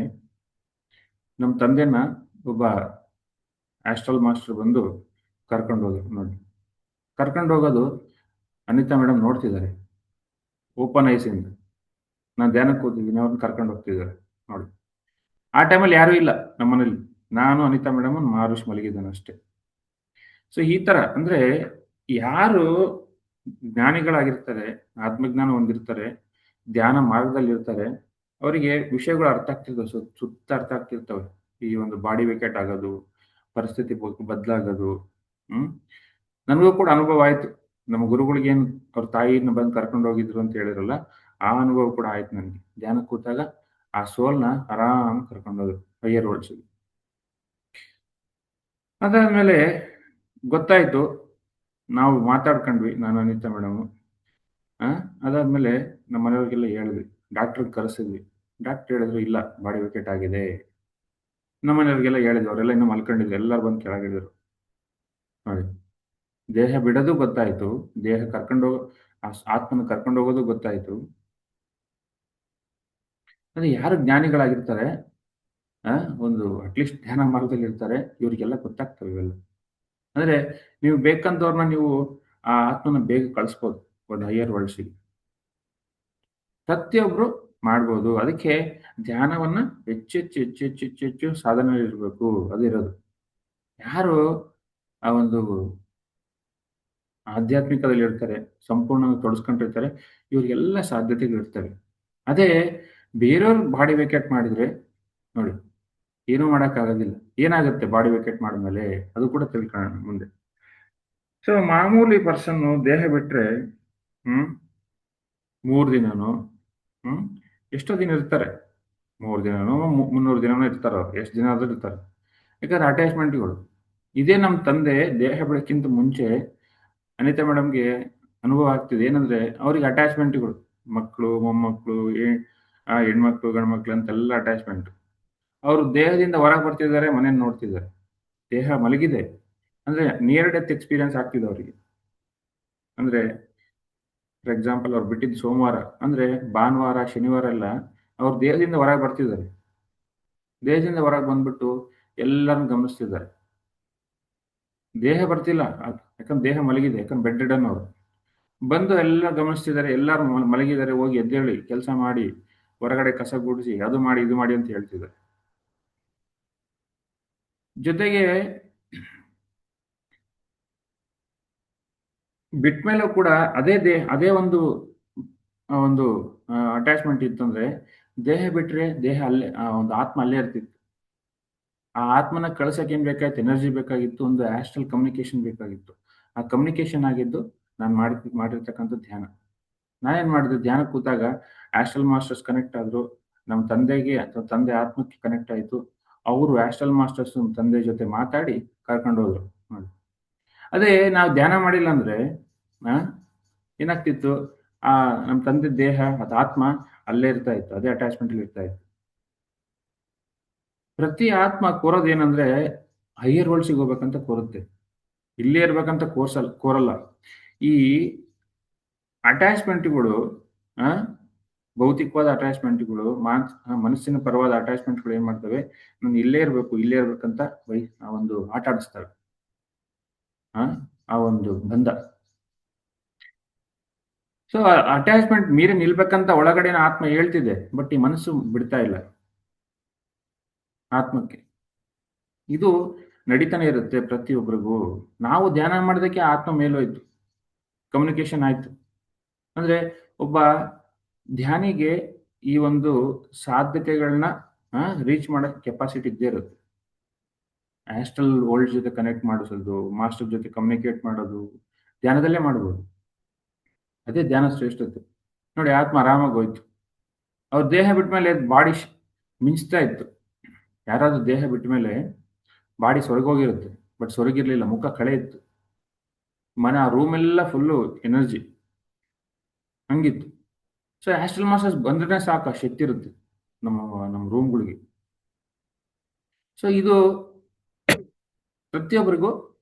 ನಮ್ಮ ತಂದೆನ ಒಬ್ಬ ಆಸ್ಟ್ರಲ್ ಮಾಸ್ಟರ್ ಬಂದು ಕರ್ಕೊಂಡು ಹೋದ್ರು ನೋಡಿ. ಕರ್ಕೊಂಡು ಹೋಗೋದು ಅನಿತಾ ಮೇಡಮ್ ನೋಡ್ತಿದ್ದಾರೆ ಓಪನ್ ಐಸಿಂದ. ನಾನು ಧ್ಯಾನಕ್ಕೆ ಕೂತಿದ್ದೀನಿ, ಅವ್ರನ್ನ ಕರ್ಕೊಂಡು ಹೋಗ್ತಿದ್ದಾರೆ ನೋಡಿ. ಆ ಟೈಮಲ್ಲಿ ಯಾರೂ ಇಲ್ಲ ನಮ್ಮನೇಲಿ. ನಾನು, ಅನಿತಾ ಮೇಡಮ್, ಮಾರುಷ್ ಮಲಗಿದ್ದಾನೆ ಅಷ್ಟೇ. ಸೊ ಈ ತರ ಅಂದ್ರೆ ಯಾರು ಜ್ಞಾನಿಗಳಾಗಿರ್ತಾರೆ, ಆತ್ಮಜ್ಞಾನ ಹೊಂದಿರ್ತಾರೆ, ಧ್ಯಾನ ಮಾರ್ಗದಲ್ಲಿರ್ತಾರೆ, ಅವರಿಗೆ ವಿಷಯಗಳು ಅರ್ಥ ಆಗ್ತಿರ್ತವೆ, ಸುತ್ತ ಅರ್ಥ ಆಗ್ತಿರ್ತವೆ. ಈ ಒಂದು ಬಾಡಿ ವೇಕೆಟ್ ಆಗೋದು, ಪರಿಸ್ಥಿತಿ ಬದಲಾಗೋದು. ನನಗೂ ಕೂಡ ಅನುಭವ ಆಯ್ತು. ನಮ್ಮ ಗುರುಗಳಿಗೇನು ಅವ್ರ ತಾಯಿನ ಬಂದು ಕರ್ಕೊಂಡು ಹೋಗಿದ್ರು ಅಂತ ಹೇಳಿರಲ್ಲ, ಆ ಅನುಭವ ಕೂಡ ಆಯ್ತು ನನಗೆ. ಧ್ಯಾನಕ್ಕೆ ಕೂತಾಗ ಆ ಸೋಲ್ನ ಆರಾಮ್ ಕರ್ಕೊಂಡೋದ್ರು ಹೈಯರ್ ವರ್ಡ್ಸ್ಗೆ. ಅದಾದ್ಮೇಲೆ ಗೊತ್ತಾಯ್ತು, ನಾವು ಮಾತಾಡ್ಕೊಂಡ್ವಿ ನಾನು ಅನಿತಾ ಮೇಡಮ್. ಅದಾದ್ಮೇಲೆ ನಮ್ಮ ಮನೆಯವ್ರಿಗೆಲ್ಲ ಹೇಳಿದ್ವಿ, ಡಾಕ್ಟರ್ ಕರೆಸಿದ್ವಿ. ಡಾಕ್ಟರ್ ಹೇಳಿದ್ರು ಇಲ್ಲ, ಬಾಡಿ ವಿಕೆಟ್ ಆಗಿದೆ. ನಮ್ಮ ಮನೆಯವ್ರಿಗೆಲ್ಲ ಹೇಳಿದ್ವಿ, ಅವರೆಲ್ಲ ಇನ್ನೂ ಮಲ್ಕೊಂಡಿದ್ರು, ಎಲ್ಲರೂ ಬಂದು ಕೆಳಗಿಳಿದ್ರು ನೋಡಿ. ದೇಹ ಬಿಡೋದು ಗೊತ್ತಾಯ್ತು, ದೇಹ ಕರ್ಕೊಂಡು ಆತ್ಮನ ಕರ್ಕೊಂಡು ಹೋಗೋದು ಗೊತ್ತಾಯ್ತು. ಅದೇ ಯಾರು ಜ್ಞಾನಿಗಳಾಗಿರ್ತಾರೆ, ಒಂದು ಅಟ್ಲೀಸ್ಟ್ ಧ್ಯಾನ ಮಾರ್ಗದಲ್ಲಿ ಇರ್ತಾರೆ, ಇವರಿಗೆಲ್ಲ ಗೊತ್ತಾಗ್ತವೆ ಇವೆಲ್ಲ. ಅಂದ್ರೆ ನೀವು ಬೇಕಂತವ್ರನ್ನ ನೀವು ಆ ಆತ್ಮನ ಬೇಗ ಕಳಿಸ್ಬೋದು ಒಂದು ಹೈಯರ್ ವರ್ಲ್ಡ್ಸಿಗೆ. ಪ್ರತಿಯೊಬ್ರು ಮಾಡ್ಬೋದು. ಅದಕ್ಕೆ ಧ್ಯಾನವನ್ನ ಹೆಚ್ಚೆಚ್ಚು ಹೆಚ್ಚೆಚ್ಚು ಹೆಚ್ಚೆಚ್ಚು ಸಾಧನೆ ಇರಬೇಕು, ಅದಿರೋದು. ಯಾರು ಆ ಒಂದು ಆಧ್ಯಾತ್ಮಿಕದಲ್ಲಿ ಇರ್ತಾರೆ, ಸಂಪೂರ್ಣವಾಗಿ ತೊಡಸ್ಕೊಂಡಿರ್ತಾರೆ, ಇವ್ರಿಗೆಲ್ಲ ಸಾಧ್ಯತೆಗಳಿರ್ತವೆ. ಅದೇ ಬೇರೆಯವ್ರ ಬಾಡಿ ವೇಕೆಟ್ ಮಾಡಿದ್ರೆ ನೋಡಿ, ಏನೂ ಮಾಡೋಕ್ಕಾಗೋದಿಲ್ಲ. ಏನಾಗುತ್ತೆ ಬಾಡಿ ವೇಕೆಟ್ ಮಾಡಿದ್ಮೇಲೆ ಅದು ಕೂಡ ತಿಳ್ಕೊಳ್ಳೋಣ ಮುಂದೆ. ಸೊ ಮಾಮೂಲಿ ಪರ್ಸನ್ನು ದೇಹ ಬಿಟ್ರೆ 3 ದಿನನೋ ಎಷ್ಟೋ ದಿನ ಇರ್ತಾರೆ. 3 ದಿನನೋ 300 ದಿನನೋ ಇರ್ತಾರೆ ಅವ್ರು. ಎಷ್ಟು ದಿನ ಆದ್ರೂ ಇರ್ತಾರೆ. ಯಾಕಂದ್ರೆ ಅಟ್ಯಾಚ್ಮೆಂಟ್ಗಳು. ಇದೇ ನಮ್ಮ ತಂದೆ ದೇಹ ಬಿಡೋಕ್ಕಿಂತ ಮುಂಚೆ ಅನಿತಾ ಮೇಡಮ್‌ಗೆ ಅನುಭವ ಆಗ್ತಿದೆ. ಏನಂದ್ರೆ ಅವ್ರಿಗೆ ಅಟ್ಯಾಚ್ಮೆಂಟ್‌ಗಳು. ಮಕ್ಕಳು, ಮೊಮ್ಮಕ್ಕಳು, ಹೆಣ್ಮಕ್ಳು, ಗಂಡ್ಮಕ್ಳು ಅಂತೆಲ್ಲ ಅಟ್ಯಾಚ್ಮೆಂಟ್. ಅವರು ದೇಹದಿಂದ ಹೊರಗೆ ಬರ್ತಿದ್ದಾರೆ, ಮನೇನ ನೋಡ್ತಿದ್ದಾರೆ. ದೇಹ ಮಲಗಿದೆ. ಅಂದ್ರೆ ನಿಯರ್ ಡೆತ್ ಎಕ್ಸ್‌ಪೀರಿಯನ್ಸ್ ಆಗ್ತಿದೆ ಅವರಿಗೆ. ಅಂದ್ರೆ ಫಾರ್ ಎಕ್ಸಾಂಪಲ್ ಅವ್ರು ಬಿಟ್ಟಿದ್ದು ಸೋಮವಾರ ಅಂದ್ರೆ ಭಾನುವಾರ, ಶನಿವಾರ ಎಲ್ಲ ಅವ್ರು ದೇಹದಿಂದ ಹೊರಗೆ ಬರ್ತಿದ್ದಾರೆ. ದೇಹದಿಂದ ಹೊರಗೆ ಬಂದ್ಬಿಟ್ಟು ಎಲ್ಲರನ್ನು ಗಮನಿಸ್ತಿದ್ದಾರೆ. ದೇಹ ಬರ್ತಿಲ್ಲ. ಯಾಕಂದ್ರೆ ದೇಹ ಮಲಗಿದೆ. ಯಾಕಂದ್ರೆ ಬೆಡ್ ರಿಡನ್ ಅವರು. ಬಂದು ಎಲ್ಲ ಗಮನಿಸ್ತಿದ್ದಾರೆ. ಎಲ್ಲರೂ ಮಲಗಿದ್ದಾರೆ, ಹೋಗಿ ಎದ್ದೇಳಿ ಕೆಲಸ ಮಾಡಿ, ಹೊರಗಡೆ ಕಸ ಗುಡಿಸಿ, ಅದು ಮಾಡಿ ಇದು ಮಾಡಿ ಅಂತ ಹೇಳ್ತಿದ್ದಾರೆ. ಜೊತೆಗೆ ಬಿಟ್ಮೇಲೂ ಕೂಡ ಅದೇ ಒಂದು ಒಂದು ಅಟ್ಯಾಚ್ಮೆಂಟ್ ಇತ್ತಂದ್ರೆ ದೇಹ ಬಿಟ್ರೆ ದೇಹ ಅಲ್ಲೇ, ಆ ಒಂದು ಆತ್ಮ ಅಲ್ಲೇ ಇರ್ತಿತ್ತು. ಆ ಆತ್ಮನ ಕಳ್ಸಕ್ಕೆ ಏನ್ ಬೇಕಾಗಿತ್ತು? ಎನರ್ಜಿ ಬೇಕಾಗಿತ್ತು, ಒಂದು ಆಸ್ಟ್ರಲ್ ಕಮ್ಯುನಿಕೇಶನ್ ಬೇಕಾಗಿತ್ತು. ಆ ಕಮ್ಯುನಿಕೇಶನ್ ಆಗಿದ್ದು ನಾನು ಮಾಡಿರ್ತಕ್ಕಂಥ ಧ್ಯಾನ. ನಾನೇನ್ ಮಾಡಿದೆ, ಧ್ಯಾನಕ್ಕೆ ಕೂತಾಗ ಆಸ್ಟ್ರಲ್ ಮಾಸ್ಟರ್ಸ್ ಕನೆಕ್ಟ್ ಆದ್ರು. ನಮ್ಮ ತಂದೆಗೆ ಅಥವಾ ತಂದೆ ಆತ್ಮಕ್ಕೆ ಕನೆಕ್ಟ್ ಆಯ್ತು. ಅವರು ಆಸ್ಟ್ರಲ್ ಮಾಸ್ಟರ್ಸ್ ನಮ್ಮ ತಂದೆ ಜೊತೆ ಮಾತಾಡಿ ಕರ್ಕೊಂಡು ಹೋದ್ರು ನೋಡಿ. ಅದೇ ನಾವು ಧ್ಯಾನ ಮಾಡಿಲ್ಲ ಅಂದ್ರೆ ಆ ಏನಾಗ್ತಿತ್ತು, ಆ ನಮ್ಮ ತಂದೆ ದೇಹ ಅದು ಆತ್ಮ ಅಲ್ಲೇ ಇರ್ತಾ ಇತ್ತು, ಅದೇ ಅಟ್ಯಾಚ್ಮೆಂಟ್ ಅಲ್ಲಿ ಇರ್ತಾ ಇತ್ತು. ಪ್ರತಿ ಆತ್ಮ ಕೋರೋದೇನಂದ್ರೆ ಹೈಯರ್ ವರ್ಲ್ಡ್ಸಿಗೆ ಹೋಗ್ಬೇಕಂತ ಕೋರುತ್ತೆ. ಇಲ್ಲೇ ಇರ್ಬೇಕಂತ ಕೋರಲ್ಲ. ಈ ಅಟ್ಯಾಚ್ಮೆಂಟ್‌ಗಳು, ಆ ಭೌತಿಕವಾದ ಅಟ್ಯಾಚ್ಮೆಂಟ್‌ಗಳು, ಮನಸ್ಸಿನ ಪರವಾದ ಅಟ್ಯಾಚ್ಮೆಂಟ್‌ಗಳು ಏನ್ ಮಾಡ್ತವೆ, ನಾನು ಇಲ್ಲೇ ಇರ್ಬೇಕಂತ ಆ ಒಂದು ಆಟ ಆಡಿಸ್ತವೆ. ಆ ಆ ಒಂದು ಬಂಧ. ಸೊ ಅಟ್ಯಾಚ್ಮೆಂಟ್ ಮೀರಿ ನಿಲ್ಬೇಕಂತ ಒಳಗಡೆನ ಆತ್ಮ ಹೇಳ್ತಿದೆ. ಬಟ್ ಈ ಮನಸ್ಸು ಬಿಡ್ತಾ ಇಲ್ಲ ಆತ್ಮಕ್ಕೆ. ಇದು ನಡೀತಾನೆ ಇರುತ್ತೆ ಪ್ರತಿಯೊಬ್ಬರಿಗೂ. ನಾವು ಧ್ಯಾನ ಮಾಡೋದಕ್ಕೆ ಆತ್ಮ ಮೇಲೋಯ್ತು. ಕಮ್ಯುನಿಕೇಶನ್ ಆಯ್ತು. ಅಂದ್ರೆ ಒಬ್ಬ ಧ್ಯಾನಿಗೆ ಈ ಒಂದು ಸಾಧ್ಯತೆಗಳನ್ನ ರೀಚ್ ಮಾಡೋ ಕೆಪಾಸಿಟಿ ಇದ್ದೇ ಇರುತ್ತೆ. ಆಸ್ಟ್ರಲ್ ವರ್ಲ್ಡ್ ಜೊತೆ ಕನೆಕ್ಟ್ ಮಾಡಿಸೋದು, ಮಾಸ್ಟರ್ ಜೊತೆ ಕಮ್ಯುನಿಕೇಟ್ ಮಾಡೋದು, ಧ್ಯಾನದಲ್ಲೇ ಮಾಡ್ಬೋದು. ಅದೇ ಧ್ಯಾನ ಶ್ರೇಷ್ಠತೆ. ನೋಡಿ, ಆತ್ಮ ಆರಾಮಾಗಿ ಹೋಯ್ತು. ಅವ್ರ ದೇಹ ಬಿಟ್ಮೇಲೆ ಬಾಡಿ ಮಿಂಚ್ತಾ ಇತ್ತು. ಯಾರಾದ್ರೂ ದೇಹ ಬಿಟ್ಮೇಲೆ ಬಾಡಿ ಸೊರಗೋಗಿರುತ್ತೆ. ಬಟ್ ಸೊರಗಿರ್ಲಿಲ್ಲ, ಮುಖ ಕಳೆ ಇತ್ತು. ಆ ರೂಮ್ ಎಲ್ಲ ಫುಲ್ಲು ಎನರ್ಜಿ ಹಂಗಿತ್ತು. ಸೊ ಆಸ್ಟ್ರಲ್ ಮಾಸ್ಟರ್ಸ್ ಬಂದ್ರೆ ಸಾಕು, ಆ ಶಕ್ತಿ ಇರುತ್ತೆ ನಮ್ಮ ರೂಮ್ಗಳಿಗೆ. ಸೊ ಇದು ಪ್ರತಿಯೊಬ್ಬರಿಗೂ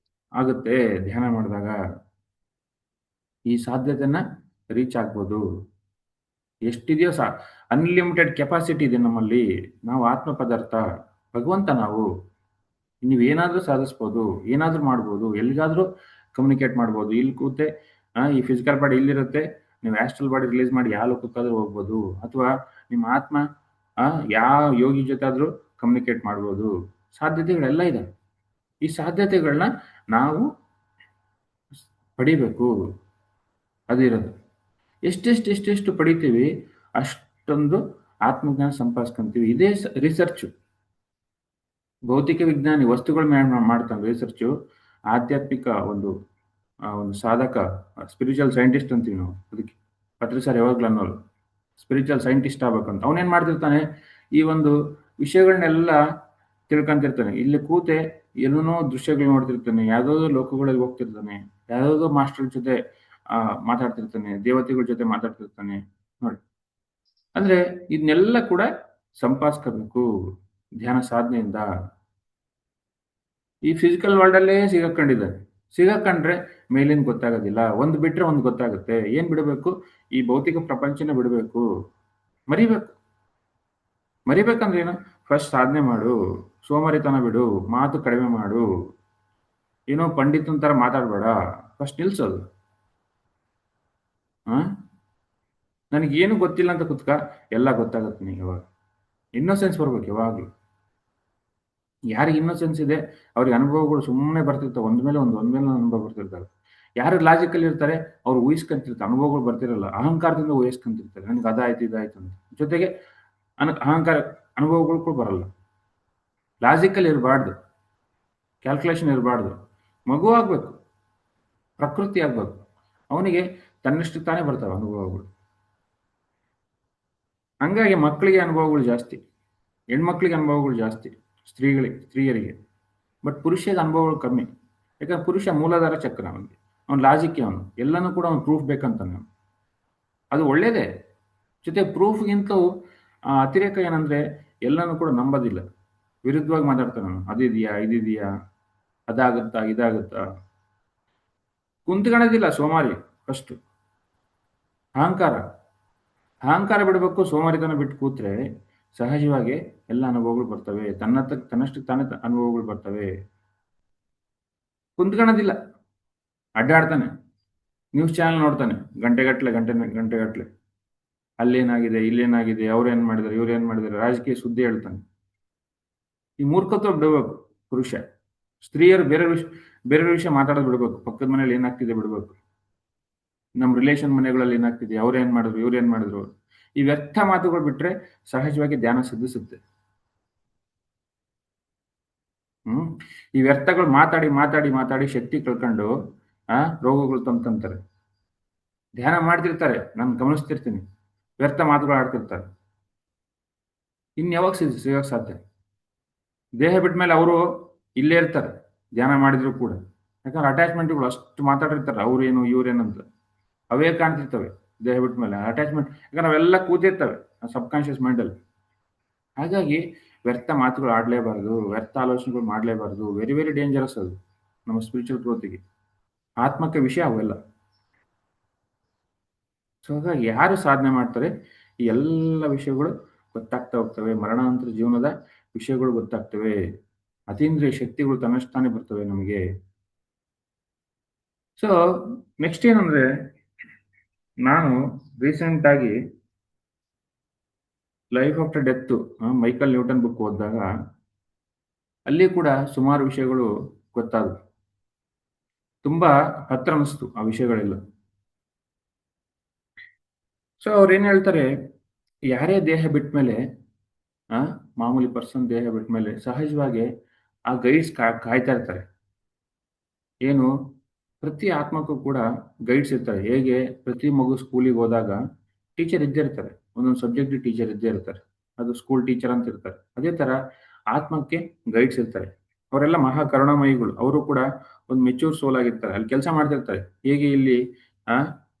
ಆಗುತ್ತೆ ಧ್ಯಾನ ಮಾಡಿದಾಗ. ಈ ಸಾಧ್ಯತೆನ ರೀಚ್ ಆಗ್ಬೋದು. ಎಷ್ಟಿದೆಯೋ ಅನ್ಲಿಮಿಟೆಡ್ ಕೆಪಾಸಿಟಿ ಇದೆ ನಮ್ಮಲ್ಲಿ. ನಾವು ಆತ್ಮ ಪದಾರ್ಥ, ಭಗವಂತ ನಾವು. ನೀವೇನಾದ್ರೂ ಸಾಧಿಸ್ಬೋದು, ಏನಾದ್ರೂ ಮಾಡ್ಬೋದು, ಎಲ್ಲಿಗಾದ್ರೂ ಕಮ್ಯುನಿಕೇಟ್ ಮಾಡ್ಬೋದು. ಇಲ್ಲಿ ಕೂತೆ ಈ ಫಿಸಿಕಲ್ ಬಾಡಿ ಇಲ್ಲಿರುತ್ತೆ, ನೀವು ಆಸ್ಟ್ರಲ್ ಬಾಡಿ ರಿಲೀಸ್ ಮಾಡಿ ಯಾವ ಲೋಕಕ್ಕಾದ್ರೂ ಹೋಗ್ಬೋದು, ಅಥವಾ ನಿಮ್ಮ ಆತ್ಮ ಯಾವ ಯೋಗಿ ಜೊತೆ ಆದ್ರೂ ಕಮ್ಯುನಿಕೇಟ್ ಮಾಡ್ಬೋದು. ಸಾಧ್ಯತೆಗಳೆಲ್ಲ ಇದೆ. ಈ ಸಾಧ್ಯತೆಗಳನ್ನ ನಾವು ಪಡಿಬೇಕು. ಅದಿರೋದು ಎಷ್ಟೆಷ್ಟು ಪಡಿತೀವಿ ಅಷ್ಟೊಂದು ಆತ್ಮಜ್ಞಾನ ಸಂಪಾದಿಸ್ಕೊಂತೀವಿ. ಇದೇ ರಿಸರ್ಚು. ಭೌತಿಕ ವಿಜ್ಞಾನಿ ವಸ್ತುಗಳ ಮೇಲೆ ಮಾಡ್ತಾನೆ ರಿಸರ್ಚು. ಆಧ್ಯಾತ್ಮಿಕ ಒಂದು ಸಾಧಕ, ಸ್ಪಿರಿಚುವಲ್ ಸೈಂಟಿಸ್ಟ್ ಅಂತೀವಿ ನಾವು. ಅದಕ್ಕೆ ಪತ್ರಿ ಸರ್ ಯಾವಾಗ್ಲೂ ಅನ್ನೋರು ಸ್ಪಿರಿಚುವಲ್ ಸೈಂಟಿಸ್ಟ್ ಆಗ್ಬೇಕಂತ. ಅವನೇನ್ ಮಾಡ್ತಿರ್ತಾನೆ, ಈ ಒಂದು ವಿಷಯಗಳನ್ನೆಲ್ಲ ತಿಳ್ಕೊಂತಿರ್ತಾನೆ. ಇಲ್ಲಿ ಕೂತೆ ಏನೇನೋ ದೃಶ್ಯಗಳು ನೋಡ್ತಿರ್ತಾನೆ, ಯಾವ್ದಾವ್ದೋ ಲೋಕಗಳಲ್ಲಿ ಹೋಗ್ತಿರ್ತಾನೆ, ಯಾವ್ದಾವ್ದೋ ಮಾಸ್ಟರ್ ಜೊತೆ ಮಾತಾಡ್ತಿರ್ತಾನೆ, ದೇವತೆಗಳ ಜೊತೆ ಮಾತಾಡ್ತಿರ್ತಾನೆ ನೋಡಿ. ಅಂದ್ರೆ ಇದನ್ನೆಲ್ಲ ಕೂಡ ಸಂಪಾದಿಸ್ಕೋಬೇಕು ಧ್ಯಾನ ಸಾಧನೆಯಿಂದ. ಈ ಫಿಸಿಕಲ್ ವರ್ಲ್ಡ್ ಅಲ್ಲೇ ಸಿಗಾಕೊಂಡಿದ್ದಾರೆ. ಸಿಗಾಕೊಂಡ್ರೆ ಮೇಲಿನ ಗೊತ್ತಾಗೋದಿಲ್ಲ. ಒಂದು ಬಿಟ್ರೆ ಒಂದು ಗೊತ್ತಾಗುತ್ತೆ. ಏನ್ ಬಿಡಬೇಕು? ಈ ಭೌತಿಕ ಪ್ರಪಂಚನ ಬಿಡಬೇಕು. ಮರಿಬೇಕಂದ್ರೆ ಏನು? ಫಸ್ಟ್ ಸಾಧನೆ ಮಾಡು, ಸೋಮಾರಿತನ ಬಿಡು, ಮಾತು ಕಡಿಮೆ ಮಾಡು, ಏನೋ ಪಂಡಿತನ ತರ ಮಾತಾಡ್ಬೇಡ. ಫಸ್ಟ್ ನಿಲ್ಸೋದು. ನನಗೇನು ಗೊತ್ತಿಲ್ಲ ಅಂತ ಕುತ್ಕ, ಎಲ್ಲ ಗೊತ್ತಾಗುತ್ತೆ ನಿನಗೆ. ಯಾವಾಗ ಇನ್ನೋಸೆನ್ಸ್ ಬರ್ಬೇಕು ಯಾವಾಗಲೂ. ಯಾರಿಗೆ ಇನ್ನೋಸೆನ್ಸ್ ಇದೆ ಅವ್ರಿಗೆ ಅನುಭವಗಳು ಸುಮ್ಮನೆ ಬರ್ತಿರ್ತಾವೆ. ಒಂದ್ಮೇಲೆ ಒಂದು ಅನುಭವ ಬರ್ತಿರ್ತಾರೆ. ಯಾರು ಲಾಜಿಕಲ್ ಇರ್ತಾರೆ ಅವ್ರು ಊಹಿಸ್ಕೊಂತಿರ್ತಾರೆ, ಅನುಭವಗಳು ಬರ್ತಿರಲ್ಲ. ಅಹಂಕಾರದಿಂದ ಊಹಿಸ್ಕೊಂತಿರ್ತಾರೆ, ನನಗೆ ಅದಾಯ್ತು ಇದಾಯ್ತು ಅಂತ. ಜೊತೆಗೆ ಅಹಂಕಾರ ಅನುಭವಗಳು ಕೂಡ ಬರಲ್ಲ. ಲಾಜಿಕಲ್ ಇರಬಾರ್ದು, ಕ್ಯಾಲ್ಕುಲೇಷನ್ ಇರಬಾರ್ದು. ಮಗು ಆಗ್ಬೇಕು, ಪ್ರಕೃತಿ ಆಗ್ಬೇಕು. ಅವನಿಗೆ ತನ್ನಷ್ಟು ತಾನೇ ಬರ್ತಾವೆ ಅನುಭವಗಳು. ಹಂಗಾಗಿ ಮಕ್ಕಳಿಗೆ ಅನುಭವಗಳು ಜಾಸ್ತಿ, ಹೆಣ್ಮಕ್ಳಿಗೆ ಅನುಭವಗಳು ಜಾಸ್ತಿ, ಸ್ತ್ರೀಯರಿಗೆ. ಬಟ್ ಪುರುಷಗೆ ಅನುಭವಗಳು ಕಮ್ಮಿ. ಯಾಕಂದ್ರೆ ಪುರುಷ ಮೂಲಾಧಾರ ಚಕ್ರ, ಅವನಿಗೆ ಅವ್ನು ಲಾಜಿಕ್, ಅವನು ಎಲ್ಲನೂ ಕೂಡ ಅವ್ನು ಪ್ರೂಫ್ ಬೇಕಂತಾನೆ. ಅದು ಒಳ್ಳೇದೇ. ಜೊತೆ ಪ್ರೂಫ್ಗಿಂತಲೂ ಅತಿರೇಕ ಏನಂದ್ರೆ ಎಲ್ಲನೂ ಕೂಡ ನಂಬೋದಿಲ್ಲ, ವಿರುದ್ಧವಾಗಿ ಮಾತಾಡ್ತಾನೆ ಅವನು. ಅದಿದೆಯಾ, ಇದಿದೆಯಾ, ಅದಾಗುತ್ತಾ, ಇದಾಗುತ್ತಾ. ಕುಂತ್ಕೊಳ್ಳೋದಿಲ್ಲ ಸೋಮಾರಿ. ಫಸ್ಟ್ ಅಹಂಕಾರ ಬಿಡಬೇಕು. ಸೋಮಾರಿತನ ಬಿಟ್ಟು ಕೂತ್ರೆ ಸಹಜವಾಗಿ ಎಲ್ಲ ಅನುಭವಗಳು ಬರ್ತವೆ. ತನ್ನಷ್ಟು ತಾನೇ ಅನುಭವಗಳು ಬರ್ತವೆ. ಕುಂತ್ಕೊಳ್ಳೋದಿಲ್ಲ, ಅಡ್ಡಾಡ್ತಾನೆ, ನ್ಯೂಸ್ ಚಾನೆಲ್ ನೋಡ್ತಾನೆ ಗಂಟೆಗಟ್ಲೆ. ಅಲ್ಲೇನಾಗಿದೆ, ಇಲ್ಲೇನಾಗಿದೆ, ಅವ್ರೇನ್ ಮಾಡಿದಾರೆ, ಇವ್ರೇನ್ ಮಾಡಿದಾರೆ, ರಾಜಕೀಯ ಸುದ್ದಿ ಹೇಳ್ತಾನೆ. ಈ ಮೂರ್ಖತ್ವ ಬಿಡಬೇಕು ಪುರುಷ. ಸ್ತ್ರೀಯರು ಬೇರೆ ವಿಷಯ ಮಾತಾಡೋದು ಬಿಡಬೇಕು. ಪಕ್ಕದ ಮನೇಲಿ ಏನಾಗ್ತಿದೆ ಬಿಡಬೇಕು. ನಮ್ಮ ರಿಲೇಷನ್ ಮನೆಗಳಲ್ಲಿ ಏನಾಗ್ತಿದೆ, ಅವ್ರೇನ್ ಮಾಡಿದ್ರು, ಇವ್ರೇನ್ ಮಾಡಿದ್ರು, ಈ ವ್ಯರ್ಥ ಮಾತುಗಳು ಬಿಟ್ರೆ ಸಹಜವಾಗಿ ಧ್ಯಾನ ಸಿದ್ಧಿಸುತ್ತೆ. ಈ ವ್ಯರ್ಥಗಳು ಮಾತಾಡಿ ಶಕ್ತಿ ಕಳ್ಕೊಂಡು ರೋಗಗಳು ತಂತಾರೆ. ಧ್ಯಾನ ಮಾಡ್ತಿರ್ತಾರೆ, ನಾನು ಗಮನಿಸ್ತಿರ್ತೀನಿ, ವ್ಯರ್ಥ ಮಾತುಗಳು ಆಡ್ತಿರ್ತಾರೆ. ಇನ್ಯಾವಾಗ ಸಿಗಕ್ಕೆ ಸಾಧ್ಯ? ದೇಹ ಬಿಟ್ಟ ಮೇಲೆ ಅವರು ಇಲ್ಲೇ ಇರ್ತಾರೆ, ಧ್ಯಾನ ಮಾಡಿದ್ರು ಕೂಡ. ಯಾಕಂದ್ರೆ ಅಟ್ಯಾಚ್ಮೆಂಟ್ಗಳು ಅಷ್ಟು ಮಾತಾಡಿರ್ತಾರೆ, ಅವ್ರೇನು ಇವ್ರೇನಂತ. ಅವೇ ಕಾಣ್ತಿರ್ತವೆ ದೇಹ ಬಿಟ್ಟ ಮೇಲೆ ಅಟ್ಯಾಚ್ಮೆಂಟ್. ಯಾಕಂದ್ರೆ ಅವೆಲ್ಲ ಕೂತಿರ್ತವೆ ಸಬ್ ಕಾನ್ಶಿಯಸ್ ಮೈಂಡಲ್ಲಿ. ಹಾಗಾಗಿ ವ್ಯರ್ಥ ಮಾತುಗಳು ಆಡಲೇಬಾರ್ದು, ವ್ಯರ್ಥ ಆಲೋಚನೆಗಳು ಮಾಡಲೇಬಾರ್ದು. ವೆರಿ ವೆರಿ ಡೇಂಜರಸ್ ಅದು ನಮ್ಮ ಸ್ಪಿರಿಚುವಲ್ ಗ್ರೋತಿಗೆ, ಆತ್ಮಕ್ಕೆ ವಿಷಯ ಅವೆಲ್ಲ. ಸೊ ಹಾಗಾಗಿ ಯಾರು ಸಾಧನೆ ಮಾಡ್ತಾರೆ ಈ ಎಲ್ಲ ವಿಷಯಗಳು ಗೊತ್ತಾಗ್ತಾ ಹೋಗ್ತವೆ. ಮರಣಾಂತರ ಜೀವನದ ವಿಷಯಗಳು ಗೊತ್ತಾಗ್ತವೆ. ಅತೀಂದ್ರಿಯ ಶಕ್ತಿಗಳು ತನ್ನಷ್ಟಾನೇ ಬರ್ತವೆ ನಮಗೆ. ಸೊ ನೆಕ್ಸ್ಟ್ ಏನಂದ್ರೆ, ನಾನು ರೀಸೆಂಟ್ ಆಗಿ life after death Michael Newton book ಓದಿದಾಗ ಅಲ್ಲಿ ಕೂಡ ಸುಮಾರು ವಿಷಯಗಳು ಗೊತ್ತಾದವು. ತುಂಬಾ ಹತ್ರ ಅನಿಸ್ತು ಆ ವಿಷಯಗಳೆಲ್ಲ. ಸೊ ಅವ್ರು ಏನ್ ಹೇಳ್ತಾರೆ, ಯಾರೇ ದೇಹ ಬಿಟ್ಟ ಮೇಲೆ, ಮಾಮೂಲಿ ಪರ್ಸನ್ ದೇಹ ಬಿಟ್ಟ ಮೇಲೆ ಸಹಜವಾಗಿ ಆ ಗೈಡ್ಸ್ ಕಾಯ್ತಾ ಇರ್ತಾರೆ. ಏನು, ಪ್ರತಿ ಆತ್ಮಕ್ಕೂ ಕೂಡ ಗೈಡ್ಸ್ ಇರ್ತಾರೆ. ಹೇಗೆ ಪ್ರತಿ ಮಗು ಸ್ಕೂಲಿಗೆ ಹೋದಾಗ ಟೀಚರ್ ಇದ್ದೇ ಇರ್ತಾರೆ, ಒಂದೊಂದು ಸಬ್ಜೆಕ್ಟ್ ಟೀಚರ್ ಇದ್ದೇ ಇರ್ತಾರೆ, ಅದು ಸ್ಕೂಲ್ ಟೀಚರ್ ಅಂತ ಇರ್ತಾರೆ. ಅದೇ ತರ ಆತ್ಮಕ್ಕೆ ಗೈಡ್ಸ್ ಇರ್ತಾರೆ. ಅವರೆಲ್ಲ ಮಹಾ ಕರುಣಾಮಯಿಗಳು. ಅವರು ಕೂಡ ಒಂದು ಮೆಚೂರ್ ಸೋಲ್ ಆಗಿರ್ತಾರೆ, ಅಲ್ಲಿ ಕೆಲಸ ಮಾಡ್ತಿರ್ತಾರೆ. ಹೇಗೆ ಇಲ್ಲಿ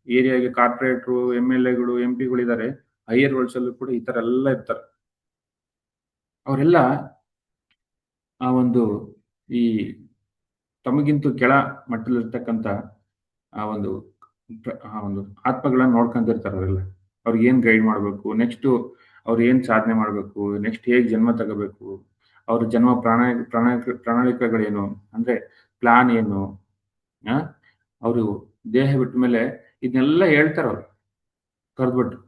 ಏರಿಯಾಗೆ ಕಾರ್ಪೊರೇಟ್ರು, MLAಗಳು, MP ಗಳು ಇದ್ದಾರೆ, ಹೈಯರ್ ವರ್ಲ್ಡ್ಸ್ ಅಲ್ಲೂ ಕೂಡ ಈ ತರ ಎಲ್ಲ ಇರ್ತಾರೆ. ಅವರೆಲ್ಲ ಆ ಒಂದು ಈ ತಮಗಿಂತೂ ಕೆಳ ಮಟ್ಟದಲ್ಲಿರ್ತಕ್ಕಂಥ ಆ ಒಂದು ಆತ್ಮಗಳನ್ನ ನೋಡ್ಕೊಂಡಿರ್ತಾರೆ ಅವರೆಲ್ಲ. ಅವ್ರಿಗೆ ಏನು ಗೈಡ್ ಮಾಡಬೇಕು, ನೆಕ್ಸ್ಟು ಅವ್ರು ಏನು ಸಾಧನೆ ಮಾಡಬೇಕು, ನೆಕ್ಸ್ಟ್ ಹೇಗೆ ಜನ್ಮ ತಗೋಬೇಕು, ಅವ್ರ ಜನ್ಮ ಪ್ರಣಾಳಿಕೆಗಳೇನು, ಅಂದರೆ ಪ್ಲಾನ್ ಏನು, ಆ? ಅವರು ದೇಹ ಬಿಟ್ಟ ಮೇಲೆ ಇದನ್ನೆಲ್ಲ ಹೇಳ್ತಾರೆ ಅವ್ರು ಕರೆದ್ಬಿಟ್ಟು.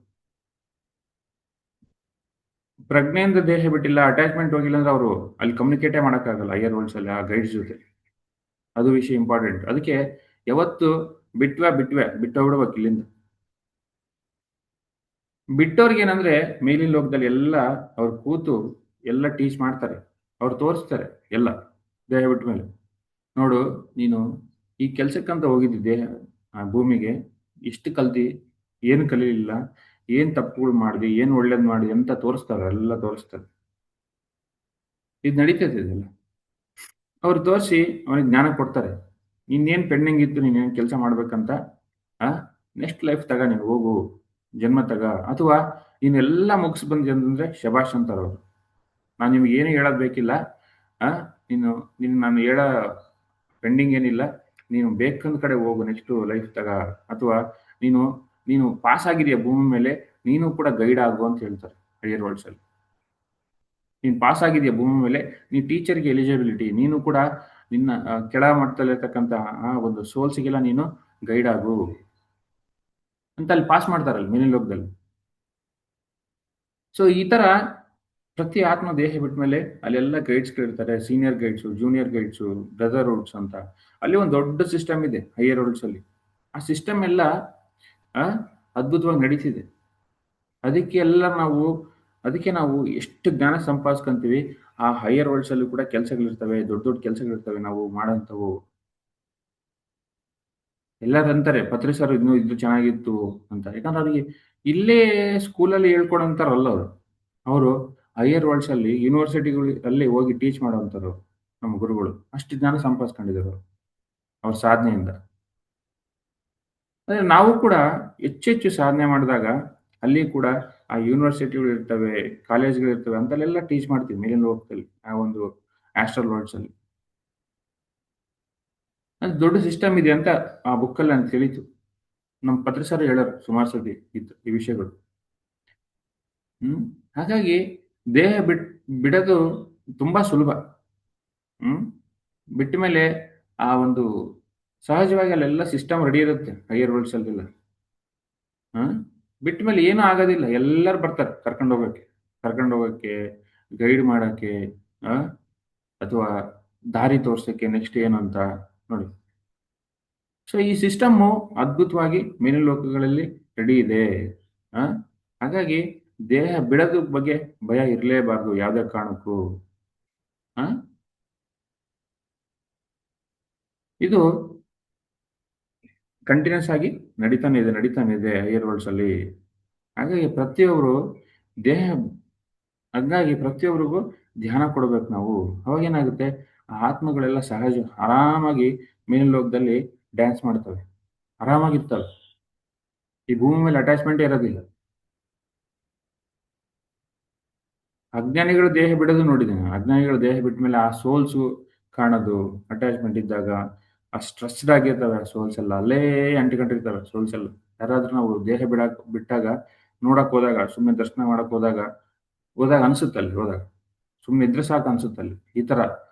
ಪ್ರಜ್ಞೆಯಿಂದ ದೇಹ ಬಿಟ್ಟಿಲ್ಲ, ಅಟ್ಯಾಚ್ಮೆಂಟ್ ಹೋಗಿಲ್ಲ ಅಂದ್ರೆ ಅವರು ಅಲ್ಲಿ ಕಮ್ಯುನಿಕೇಟೇ ಮಾಡೋಕ್ಕಾಗಲ್ಲ ಹೈಯರ್ ವರ್ಲ್ಡ್ಸ್ ಅಲ್ಲಿ ಆ ಗೈಡ್ಸ್ ಜೊತೆ. ಅದು ವಿಷಯ ಇಂಪಾರ್ಟೆಂಟ್. ಅದಕ್ಕೆ ಯಾವತ್ತು ಬಿಟ್ಟೋಗ್ಬಿಡ್ಬೇಕು ಇಲ್ಲಿಂದ. ಬಿಟ್ಟವ್ರಿಗೆ ಏನಂದ್ರೆ ಮೇಲಿನ ಲೋಕದಲ್ಲಿ ಎಲ್ಲ ಅವ್ರು ಕೂತು ಎಲ್ಲ ಟೀಚ್ ಮಾಡ್ತಾರೆ, ಅವ್ರು ತೋರಿಸ್ತಾರೆ ಎಲ್ಲ ದೇಹ ಬಿಟ್ಟ ಮೇಲೆ. ನೋಡು, ನೀನು ಈ ಕೆಲ್ಸಕ್ಕಂತ ಹೋಗಿದ್ದಿ ದೇಹ ಭೂಮಿಗೆ, ಇಷ್ಟು ಕಲ್ತಿ, ಏನು ಕಲೀಲಿಲ್ಲ, ಏನು ತಪ್ಪುಗಳು ಮಾಡಿದಿ, ಏನು ಒಳ್ಳೇದು ಮಾಡಿದಿ ಅಂತ ತೋರಿಸ್ತಾರೆ, ಎಲ್ಲ ತೋರಿಸ್ತಾರೆ. ಇದು ನಡೀತೈತೆ ಇದೆಲ್ಲ. ಅವ್ರು ತೋರಿಸಿ ಅವನಿಗೆ ಜ್ಞಾನ ಕೊಡ್ತಾರೆ. ಇನ್ನೇನು ಪೆಂಡಿಂಗ್ ಇತ್ತು, ನೀನೇನು ಕೆಲಸ ಮಾಡ್ಬೇಕಂತ, ಆ ನೆಕ್ಸ್ಟ್ ಲೈಫ್ ತಗ, ನೀನು ಹೋಗು, ಜನ್ಮ ತಗ, ಅಥವಾ ನೀನೆಲ್ಲ ಮುಗಿಸ್ ಬಂದಿ ಅಂತಂದ್ರೆ ಶಬಾಷ್ ಅಂತಾರೆ ಅವರು. ನಾನು ನಿಮ್ಗೆ ಏನು ಹೇಳೋದು ಬೇಕಿಲ್ಲ, ಆ ನೀನು ನಾನು ಹೇಳೋ ಪೆಂಡಿಂಗ್ ಏನಿಲ್ಲ, ನೀನು ಬೇಕಂದ ಕಡೆ ಹೋಗು, ನೆಕ್ಸ್ಟ್ ಲೈಫ್ ತಗ, ಅಥವಾ ನೀನು ನೀನು ಪಾಸ್ ಆಗಿದೆಯಾ ಭೂಮಿ ಮೇಲೆ, ನೀನು ಕೂಡ ಗೈಡ್ ಆಗು ಅಂತ ಹೇಳ್ತಾರೆ ಹೈಯರ್ ವರ್ಲ್ಡ್ಸ್ ಅಲ್ಲಿ. ನೀನು ಪಾಸ್ ಆಗಿದೆಯಾ ಭೂಮಿ ಮೇಲೆ, ನೀನು ಟೀಚರ್ಗೆ ಎಲಿಜಿಬಿಲಿಟಿ, ನೀನು ಕೂಡ ನಿನ್ನ ಕೆಳ ಮಟ್ಟದಲ್ಲಿರ್ತಕ್ಕಂಥ ಒಂದು ಸೋಲ್ಸಿಗೆಲ್ಲ ನೀನು ಗೈಡ್ ಆಗು ಅಂತ ಅಲ್ಲಿ ಪಾಸ್ ಮಾಡ್ತಾರಲ್ಲ ಮೇಲಿನ ಲೋಕದಲ್ಲಿ. ಸೊ ಈ ತರ ಪ್ರತಿ ಆತ್ಮ ದೇಹ ಬಿಟ್ಟ ಮೇಲೆ ಅಲ್ಲೆಲ್ಲ ಗೈಡ್ಸ್ಗಳಿರ್ತಾರೆ, ಸೀನಿಯರ್ ಗೈಡ್ಸು, ಜೂನಿಯರ್ ಗೈಡ್ಸು, ಬ್ರದರ್ಹುಡ್ಸ್ ಅಂತ. ಅಲ್ಲಿ ಒಂದು ದೊಡ್ಡ ಸಿಸ್ಟಮ್ ಇದೆ ಹೈಯರ್ ವರ್ಲ್ಡ್ಸ್ ಅಲ್ಲಿ. ಆ ಸಿಸ್ಟಮ್ ಎಲ್ಲ ಆ, ಅದ್ಭುತವಾಗಿ ನಡೀತಿದೆ. ಅದಕ್ಕೆ ಎಲ್ಲ ನಾವು ಅದಕ್ಕೆ ನಾವು ಎಷ್ಟು ಜ್ಞಾನ ಸಂಪಾದಿಸ್ಕೊಂತೀವಿ, ಆ ಹೈಯರ್ ವರ್ಲ್ಡ್ಸ್ ಅಲ್ಲಿ ಕೂಡ ಕೆಲಸಗಳಿರ್ತವೆ, ದೊಡ್ಡ ದೊಡ್ಡ ಕೆಲಸಗಳಿರ್ತವೆ ನಾವು ಮಾಡೋಂಥವು. ಎಲ್ಲರೂ ಅಂತಾರೆ ಪತ್ರಿ ಸರ್ ಇನ್ನೂ ಇದು ಚೆನ್ನಾಗಿತ್ತು ಅಂತ, ಯಾಕಂದ್ರೆ ಅವ್ರಿಗೆ ಇಲ್ಲೇ ಸ್ಕೂಲಲ್ಲಿ ಹೇಳ್ಕೊಡಂತಾರಲ್ಲ ಅವರು. ಅವರು ಹೈಯರ್ ವರ್ಲ್ಡ್ಸ್ ಅಲ್ಲಿ ಯೂನಿವರ್ಸಿಟಿಗಳು ಅಲ್ಲಿ ಹೋಗಿ ಟೀಚ್ ಮಾಡೋವಂಥವ್ರು ನಮ್ಮ ಗುರುಗಳು. ಅಷ್ಟು ಜ್ಞಾನ ಸಂಪಾದಿಸ್ಕೊಂಡಿದ್ದಾರೆ ಅವರು ಅವ್ರ ಸಾಧನೆಯಿಂದ. ಅಂದ್ರೆ ನಾವು ಕೂಡ ಹೆಚ್ಚೆಚ್ಚು ಸಾಧನೆ ಮಾಡಿದಾಗ ಅಲ್ಲಿ ಕೂಡ ಆ ಯೂನಿವರ್ಸಿಟಿಗಳು ಇರ್ತವೆ, ಕಾಲೇಜ್ಗಳು ಇರ್ತವೆ, ಅಂತಲ್ಲೆಲ್ಲ ಟೀಚ್ ಮಾಡ್ತೀವಿ ಮೇಲಿನ ಲೋಕದಲ್ಲಿ, ಆ ಒಂದು ಆಸ್ಟ್ರಲ್ ವರ್ಲ್ಡ್ಸ್ ಅಲ್ಲಿ. ಅದು ದೊಡ್ಡ ಸಿಸ್ಟಮ್ ಇದೆ ಅಂತ ಆ ಬುಕ್ಕಲ್ಲಿ ನನಗೆ ತಿಳಿತು. ನಮ್ಮ ಪತ್ರಿ ಸರ್ ಹೇಳೋರು ಸುಮಾರು ಸತಿ ಇತ್ತು ಈ ವಿಷಯಗಳು. ಹ್ಮ್ ಹಾಗಾಗಿ ದೇಹ ಬಿಡೋದು ತುಂಬಾ ಸುಲಭ. ಹ್ಮ್ ಬಿಟ್ಟ ಮೇಲೆ ಆ ಒಂದು ಸಹಜವಾಗಿ ಅಲ್ಲೆಲ್ಲ ಸಿಸ್ಟಮ್ ರೆಡಿ ಇರುತ್ತೆ ಹೈಯರ್ ವರ್ಲ್ಡ್ಸ್ ಅಲ್ಲೆಲ್ಲ. ಹ್ಮ್ ಬಿಟ್ಟ ಮೇಲೆ ಏನೂ ಆಗೋದಿಲ್ಲ, ಎಲ್ಲರೂ ಬರ್ತಾರೆ ಕರ್ಕೊಂಡು ಹೋಗಕ್ಕೆ, ಗೈಡ್ ಮಾಡಕ್ಕೆ, ಆ ಅಥವಾ ದಾರಿ ತೋರ್ಸಕ್ಕೆ ನೆಕ್ಸ್ಟ್ ಏನು ಅಂತ ನೋಡಿ. ಸೊ ಈ ಸಿಸ್ಟಮ್ಮು ಅದ್ಭುತವಾಗಿ ಮೇಲಿನ ಲೋಕಗಳಲ್ಲಿ ರೆಡಿ ಇದೆ. ಆ ಹಾಗಾಗಿ ದೇಹ ಬಿಡೋದ್ರ ಬಗ್ಗೆ ಭಯ ಇರಲೇಬಾರ್ದು ಯಾವುದೇ ಕಾರಣಕ್ಕೂ. ಆ ಇದು ಕಂಟಿನ್ಯೂಸ್ ಆಗಿ ನಡೀತಾನೆ ಇದೆ ಹೈಯರ್ ವರ್ಲ್ಡ್ಸ್ ಅಲ್ಲಿ. ಹಾಗಾಗಿ ದೇಹ ಪ್ರತಿಯೊಬ್ಬರಿಗೂ ಧ್ಯಾನ ಕೊಡಬೇಕು ನಾವು. ಅವಾಗೇನಾಗುತ್ತೆ, ಆ ಆತ್ಮಗಳೆಲ್ಲ ಸಹಜ ಆರಾಮಾಗಿ ಮೇಲಿನ ಲೋಕದಲ್ಲಿ ಡ್ಯಾನ್ಸ್ ಮಾಡ್ತವೆ, ಆರಾಮಾಗಿರ್ತವೆ. ಈ ಭೂಮಿ ಮೇಲೆ ಅಟ್ಯಾಚ್ಮೆಂಟೇ ಇರೋದಿಲ್ಲ. ಅಜ್ಞಾನಿಗಳು ದೇಹ ಬಿಡೋದು ನೋಡಿದ್ದೇನೆ. ಅಜ್ಞಾನಿಗಳು ದೇಹ ಬಿಟ್ಟ ಮೇಲೆ ಆ ಸೋಲ್ಸು ಕಾಣೋದು, ಅಟ್ಯಾಚ್ಮೆಂಟ್ ಇದ್ದಾಗ ಆ ಸ್ಟ್ರೆಸ್ಡ್ ಆಗಿರ್ತವೆ ಆ ಸೋಲ್ಸ್ ಎಲ್ಲ, ಅಲ್ಲೇ ಅಂಟಿಕೊಂಡಿರ್ತವೆ ಸೋಲ್ಸ್ ಎಲ್ಲ. ಯಾರಾದ್ರೂ ನಾವು ದೇಹ ಬಿಟ್ಟಾಗ ನೋಡಕ್ ಹೋದಾಗ, ಸುಮ್ಮನೆ ದರ್ಶನ ಮಾಡಕ್ ಹೋದಾಗ ಅನ್ಸುತ್ತೆ ಅಲ್ಲಿ ಹೋದಾಗ, ಸುಮ್ಮನೆ ಇದ್ರೆ ಸಾಕು ಅನ್ಸುತ್ತೆ ಅಲ್ಲಿ. ಈ ತರ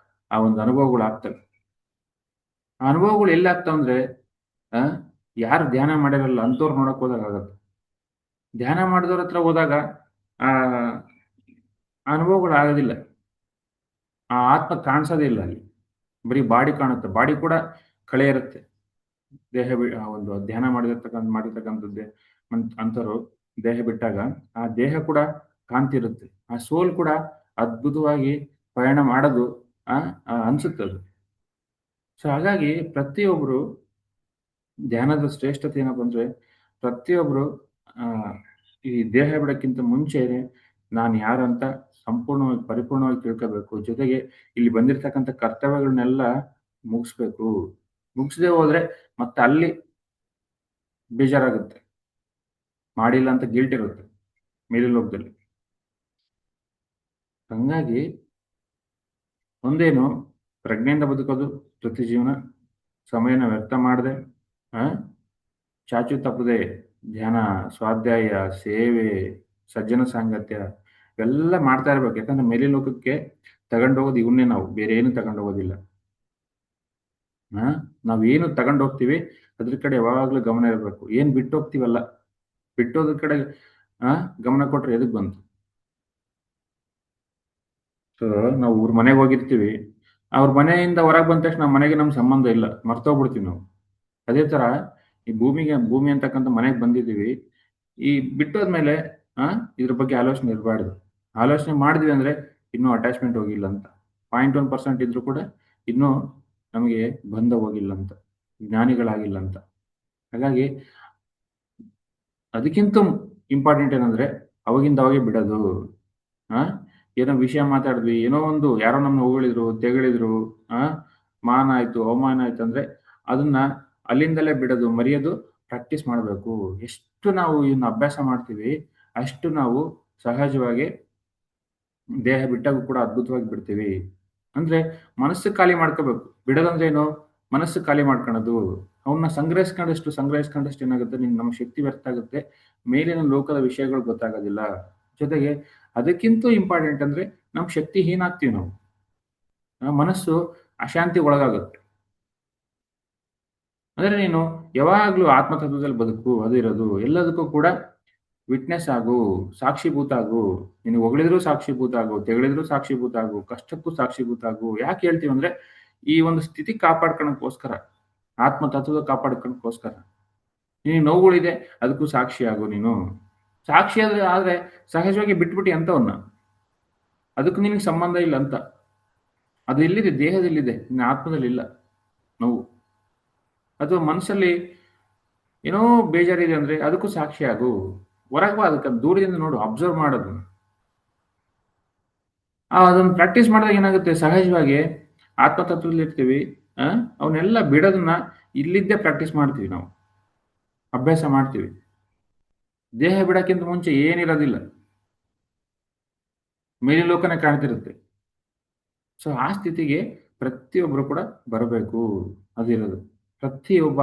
ಆ ಒಂದು ಅನುಭವಗಳು ಆಗ್ತವೆ. ಆ ಅನುಭವಗಳು ಎಲ್ಲಿ ಆಗ್ತಾವಂದ್ರೆ, ಆ ಯಾರು ಧ್ಯಾನ ಮಾಡಿರಲ್ಲ ಅಂತವ್ರು ನೋಡಕ್ ಹೋದಾಗ ಆಗತ್ತೆ. ಧ್ಯಾನ ಮಾಡಿದವ್ರ ಹತ್ರ ಹೋದಾಗ ಆ ಆ ಅನುಭವಗಳು ಆಗೋದಿಲ್ಲ. ಆ ಆತ್ಮ ಕಾಣಿಸೋದೇ ಇಲ್ಲ ಅಲ್ಲಿ. ಬರೀ ಬಾಡಿ ಕಾಣುತ್ತೆ. ಬಾಡಿ ಕೂಡ ಕಳೆ ಇರುತ್ತೆ. ಆ ಒಂದು ಧ್ಯಾನ ಮಾಡಿರ್ತಕ್ಕಂಥದ್ದೇ ಅಂಥವ್ರು ದೇಹ ಬಿಟ್ಟಾಗ ಆ ದೇಹ ಕೂಡ ಕಾಂತಿ ಇರುತ್ತೆ. ಆ ಸೋಲ್ ಕೂಡ ಅದ್ಭುತವಾಗಿ ಪಯಣ ಮಾಡೋದು ಆ ಅನ್ಸುತ್ತೆ ಅದು. ಸೊ ಹಾಗಾಗಿ ಪ್ರತಿಯೊಬ್ರು ಧ್ಯಾನದ ಶ್ರೇಷ್ಠತೆ ಏನಪ್ಪ ಅಂದ್ರೆ, ಪ್ರತಿಯೊಬ್ರು ಆ ಈ ದೇಹ ಬಿಡಕ್ಕಿಂತ ಮುಂಚೆನೆ ನಾನು ಯಾರಂತ ಸಂಪೂರ್ಣವಾಗಿ ಪರಿಪೂರ್ಣವಾಗಿ ತಿಳ್ಕೋಬೇಕು. ಜೊತೆಗೆ ಇಲ್ಲಿ ಬಂದಿರತಕ್ಕಂಥ ಕರ್ತವ್ಯಗಳನ್ನೆಲ್ಲ ಮುಗಿಸ್ಬೇಕು. ಮುಗಿಸದೆ ಹೋದ್ರೆ ಮತ್ತೆ ಅಲ್ಲಿ ಬೇಜಾರಾಗುತ್ತೆ. ಮಾಡಿಲ್ಲ ಅಂತ ಗಿಲ್ಟ್ ಇರುತ್ತೆ ಮೇಲಿನ ಲೋಕದಲ್ಲಿ. ಹಂಗಾಗಿ ಒಂದೇನು, ಪ್ರಜ್ಞೆಯಿಂದ ಬದುಕೋದು ಪ್ರತಿ ಜೀವನ, ಸಮಯನ ವ್ಯರ್ಥ ಮಾಡದೆ, ಆ ಚಾಚು ತಪ್ಪದೆ ಧ್ಯಾನ, ಸ್ವಾಧ್ಯಾಯ, ಸೇವೆ, ಸಜ್ಜನ ಸಾಂಗತ್ಯ ಇವೆಲ್ಲ ಮಾಡ್ತಾ ಇರ್ಬೇಕು. ಯಾಕಂದ್ರೆ ಮೇಲಿನ ಲೋಕಕ್ಕೆ ತಗೊಂಡೋಗೋದು ಇವನ್ನೇ ನಾವು. ಬೇರೆ ಏನು ತಗೊಂಡೋಗೋದಿಲ್ಲ. ಆ? ನಾವೇನು ತಗೊಂಡೋಗ್ತೀವಿ ಅದ್ರ ಕಡೆ ಯಾವಾಗ್ಲೂ ಗಮನ ಇರಬೇಕು. ಏನ್ ಬಿಟ್ಟೋಗ್ತೀವಲ್ಲ, ಬಿಟ್ಟೋದ್ರ ಕಡೆ ಆ ಗಮನ ಕೊಟ್ರೆ ಎದಕ್ ಬಂತು? ಸೊ ನಾವು ಅವ್ರ ಮನೆಗೆ ಹೋಗಿರ್ತೀವಿ. ಅವ್ರ ಮನೆಯಿಂದ ಹೊರಗೆ ಬಂದ ತಕ್ಷಣ ನಮ್ಮ ಮನೆಗೆ ನಮ್ಗೆ ಸಂಬಂಧ ಇಲ್ಲ. ಮರ್ತೋಗ್ಬಿಡ್ತೀವಿ ನಾವು. ಅದೇ ತರ ಈ ಭೂಮಿ ಅಂತಕ್ಕಂಥ ಮನೆಗೆ ಬಂದಿದ್ದೀವಿ. ಈ ಬಿಟ್ಟೋದ್ಮೇಲೆ ಆ ಇದ್ರ ಬಗ್ಗೆ ಆಲೋಚನೆ ಇರಬಾರ್ದು. ಆಲೋಚನೆ ಮಾಡಿದ್ವಿ ಅಂದ್ರೆ ಇನ್ನೂ ಅಟ್ಯಾಚ್ಮೆಂಟ್ ಹೋಗಿಲ್ಲ ಅಂತ. 0.1% ಇದ್ರೂ ಕೂಡ ಇನ್ನೂ ನಮಗೆ ಬಂಧ ಹೋಗಿಲ್ಲ ಅಂತ. ಜ್ಞಾನಿಗಳಾಗಿಲ್ಲ ಅಂತ. ಹಾಗಾಗಿ ಅದಕ್ಕಿಂತ ಇಂಪಾರ್ಟೆಂಟ್ ಏನಂದ್ರೆ ಅವಾಗಿಂದ ಅವಾಗೆ ಬಿಡೋದು. ಆ ಏನೋ ವಿಷಯ ಮಾತಾಡಿದ್ವಿ, ಏನೋ ಒಂದು ಯಾರೋ ನಮ್ಮನ್ನ ಹೊಗಳಿದ್ರು, ತೆಗಳಿದ್ರು, ಆ ಮಾನ ಆಯ್ತು, ಅವಮಾನ ಆಯ್ತು ಅಂದ್ರೆ ಅದನ್ನ ಅಲ್ಲಿಂದಲೇ ಬಿಡೋದು, ಮರೆಯೋದು ಪ್ರಾಕ್ಟೀಸ್ ಮಾಡಬೇಕು. ಎಷ್ಟು ನಾವು ಇದನ್ನ ಅಭ್ಯಾಸ ಮಾಡ್ತೀವಿ, ಅಷ್ಟು ನಾವು ಸಹಜವಾಗಿ ದೇಹ ಬಿಟ್ಟಾಗ ಕೂಡ ಅದ್ಭುತವಾಗಿ ಬಿಡ್ತೀವಿ. ಅಂದ್ರೆ ಮನಸ್ಸು ಖಾಲಿ ಮಾಡ್ಕೋಬೇಕು. ಬಿಡೋದಂದ್ರೆ ಏನು? ಮನಸ್ಸು ಖಾಲಿ ಮಾಡ್ಕೊಳ್ಳೋದು. ಅವನ್ನ ಸಂಗ್ರಹಿಸ್ಕೊಂಡಷ್ಟು ಏನಾಗುತ್ತೆ ನಮ್ಮ ಶಕ್ತಿ ವ್ಯರ್ಥ ಆಗುತ್ತೆ. ಮೇಲಿನ ಲೋಕದ ವಿಷಯಗಳು ಗೊತ್ತಾಗೋದಿಲ್ಲ. ಜೊತೆಗೆ ಅದಕ್ಕಿಂತ ಇಂಪಾರ್ಟೆಂಟ್ ಅಂದ್ರೆ ನಮ್ ಶಕ್ತಿಹೀನ ಆಗ್ತೀವಿ ನಾವು. ಮನಸ್ಸು ಅಶಾಂತಿಗೆ ಒಳಗಾಗುತ್ತೆ. ಅಂದ್ರೆ ನೀನು ಯಾವಾಗ್ಲೂ ಆತ್ಮತತ್ವದಲ್ಲಿ ಬದುಕು. ಅದು ಇರೋದು. ಎಲ್ಲದಕ್ಕೂ ಕೂಡ ವಿಟ್ನೆಸ್ ಆಗು, ಸಾಕ್ಷಿಭೂತ ಆಗು. ನಿನಗೆ ಹೊಗಳಿದ್ರು ಸಾಕ್ಷಿಭೂತ ಆಗು, ತೆಗಳಿದ್ರು ಸಾಕ್ಷಿಭೂತ ಆಗು, ಕಷ್ಟಕ್ಕೂ ಸಾಕ್ಷಿಭೂತ ಆಗು. ಯಾಕೆ ಹೇಳ್ತೀವಿ ಅಂದ್ರೆ ಈ ಒಂದು ಸ್ಥಿತಿ ಕಾಪಾಡ್ಕೊಳ್ಳೋಕ್ಕೋಸ್ಕರ, ಆತ್ಮ ತತ್ವದ ಕಾಪಾಡ್ಕೊಳ್ಳೋಕ್ಕೋಸ್ಕರ. ನಿನಗೆ ನೋವುಗಳಿದೆ ಅದಕ್ಕೂ ಸಾಕ್ಷಿ ಆಗು ನೀನು. ಸಾಕ್ಷಿ ಆದ್ರೆ ಸಹಜವಾಗಿ ಬಿಟ್ಬಿಟ್ಟಿ ಅಂತವನ್ನ. ಅದಕ್ಕೂ ನಿನಗೆ ಸಂಬಂಧ ಇಲ್ಲ ಅಂತ. ಅದು ಎಲ್ಲಿದೆ? ದೇಹದಲ್ಲಿದೆ, ನಿನ್ನ ಆತ್ಮದಲ್ಲಿಲ್ಲ ನೋವು. ಅಥವಾ ಮನಸ್ಸಲ್ಲಿ ಏನೋ ಬೇಜಾರಿದೆ ಅಂದ್ರೆ ಅದಕ್ಕೂ ಸಾಕ್ಷಿ ಆಗು. ಹೊರಗೆ ಬಾ, ಅದಕ್ಕೆ ದೂರದಿಂದ ನೋಡು, ಅಬ್ಸರ್ವ್ ಮಾಡೋದನ್ನ. ಅದನ್ನ ಪ್ರಾಕ್ಟೀಸ್ ಮಾಡಿದಾಗ ಏನಾಗುತ್ತೆ ಸಹಜವಾಗಿ ಆತ್ಮತತ್ವದಲ್ಲಿ ಇರ್ತೀವಿ. ಆ ಅವನ್ನೆಲ್ಲ ಬಿಡೋದನ್ನ ಇಲ್ಲಿದ್ದೇ ಪ್ರಾಕ್ಟೀಸ್ ಮಾಡ್ತೀವಿ ನಾವು. ಅಭ್ಯಾಸ ಮಾಡ್ತೀವಿ. ದೇಹ ಬಿಡಕ್ಕಿಂತ ಮುಂಚೆ ಏನಿರೋದಿಲ್ಲ. ಮೇಲಿನ ಲೋಕನೇ ಕಾಣ್ತಿರುತ್ತೆ. ಸೊ ಆ ಸ್ಥಿತಿಗೆ ಪ್ರತಿಯೊಬ್ಬರು ಕೂಡ ಬರಬೇಕು. ಅದಿರೋದು. ಪ್ರತಿಯೊಬ್ಬ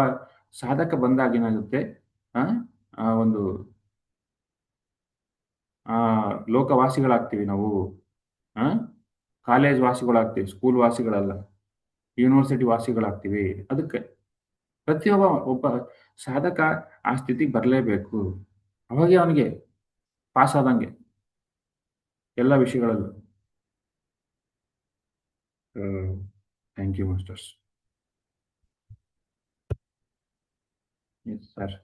ಸಾಧಕ ಬಂದಾಗ ಏನಾಗುತ್ತೆ, ಆ ಆ ಒಂದು ಆ ಲೋಕವಾಸಿಗಳಾಗ್ತೀವಿ ನಾವು. ಆ ಕಾಲೇಜ್ ವಾಸಿಗಳಾಗ್ತೀವಿ, ಸ್ಕೂಲ್ ವಾಸಿಗಳಲ್ಲ. ಯೂನಿವರ್ಸಿಟಿ ವಾಸಿಗಳಾಗ್ತೀವಿ. ಅದಕ್ಕೆ ಒಬ್ಬ ಸಾಧಕ ಆ ಸ್ಥಿತಿಗೆ ಬರಲೇಬೇಕು. ಅವಾಗೆ ಅವನಿಗೆ ಪಾಸ್ ಆದಂಗೆ ಎಲ್ಲ ವಿಷಯಗಳಲ್ಲೂ. Thank you masters. Yes sir.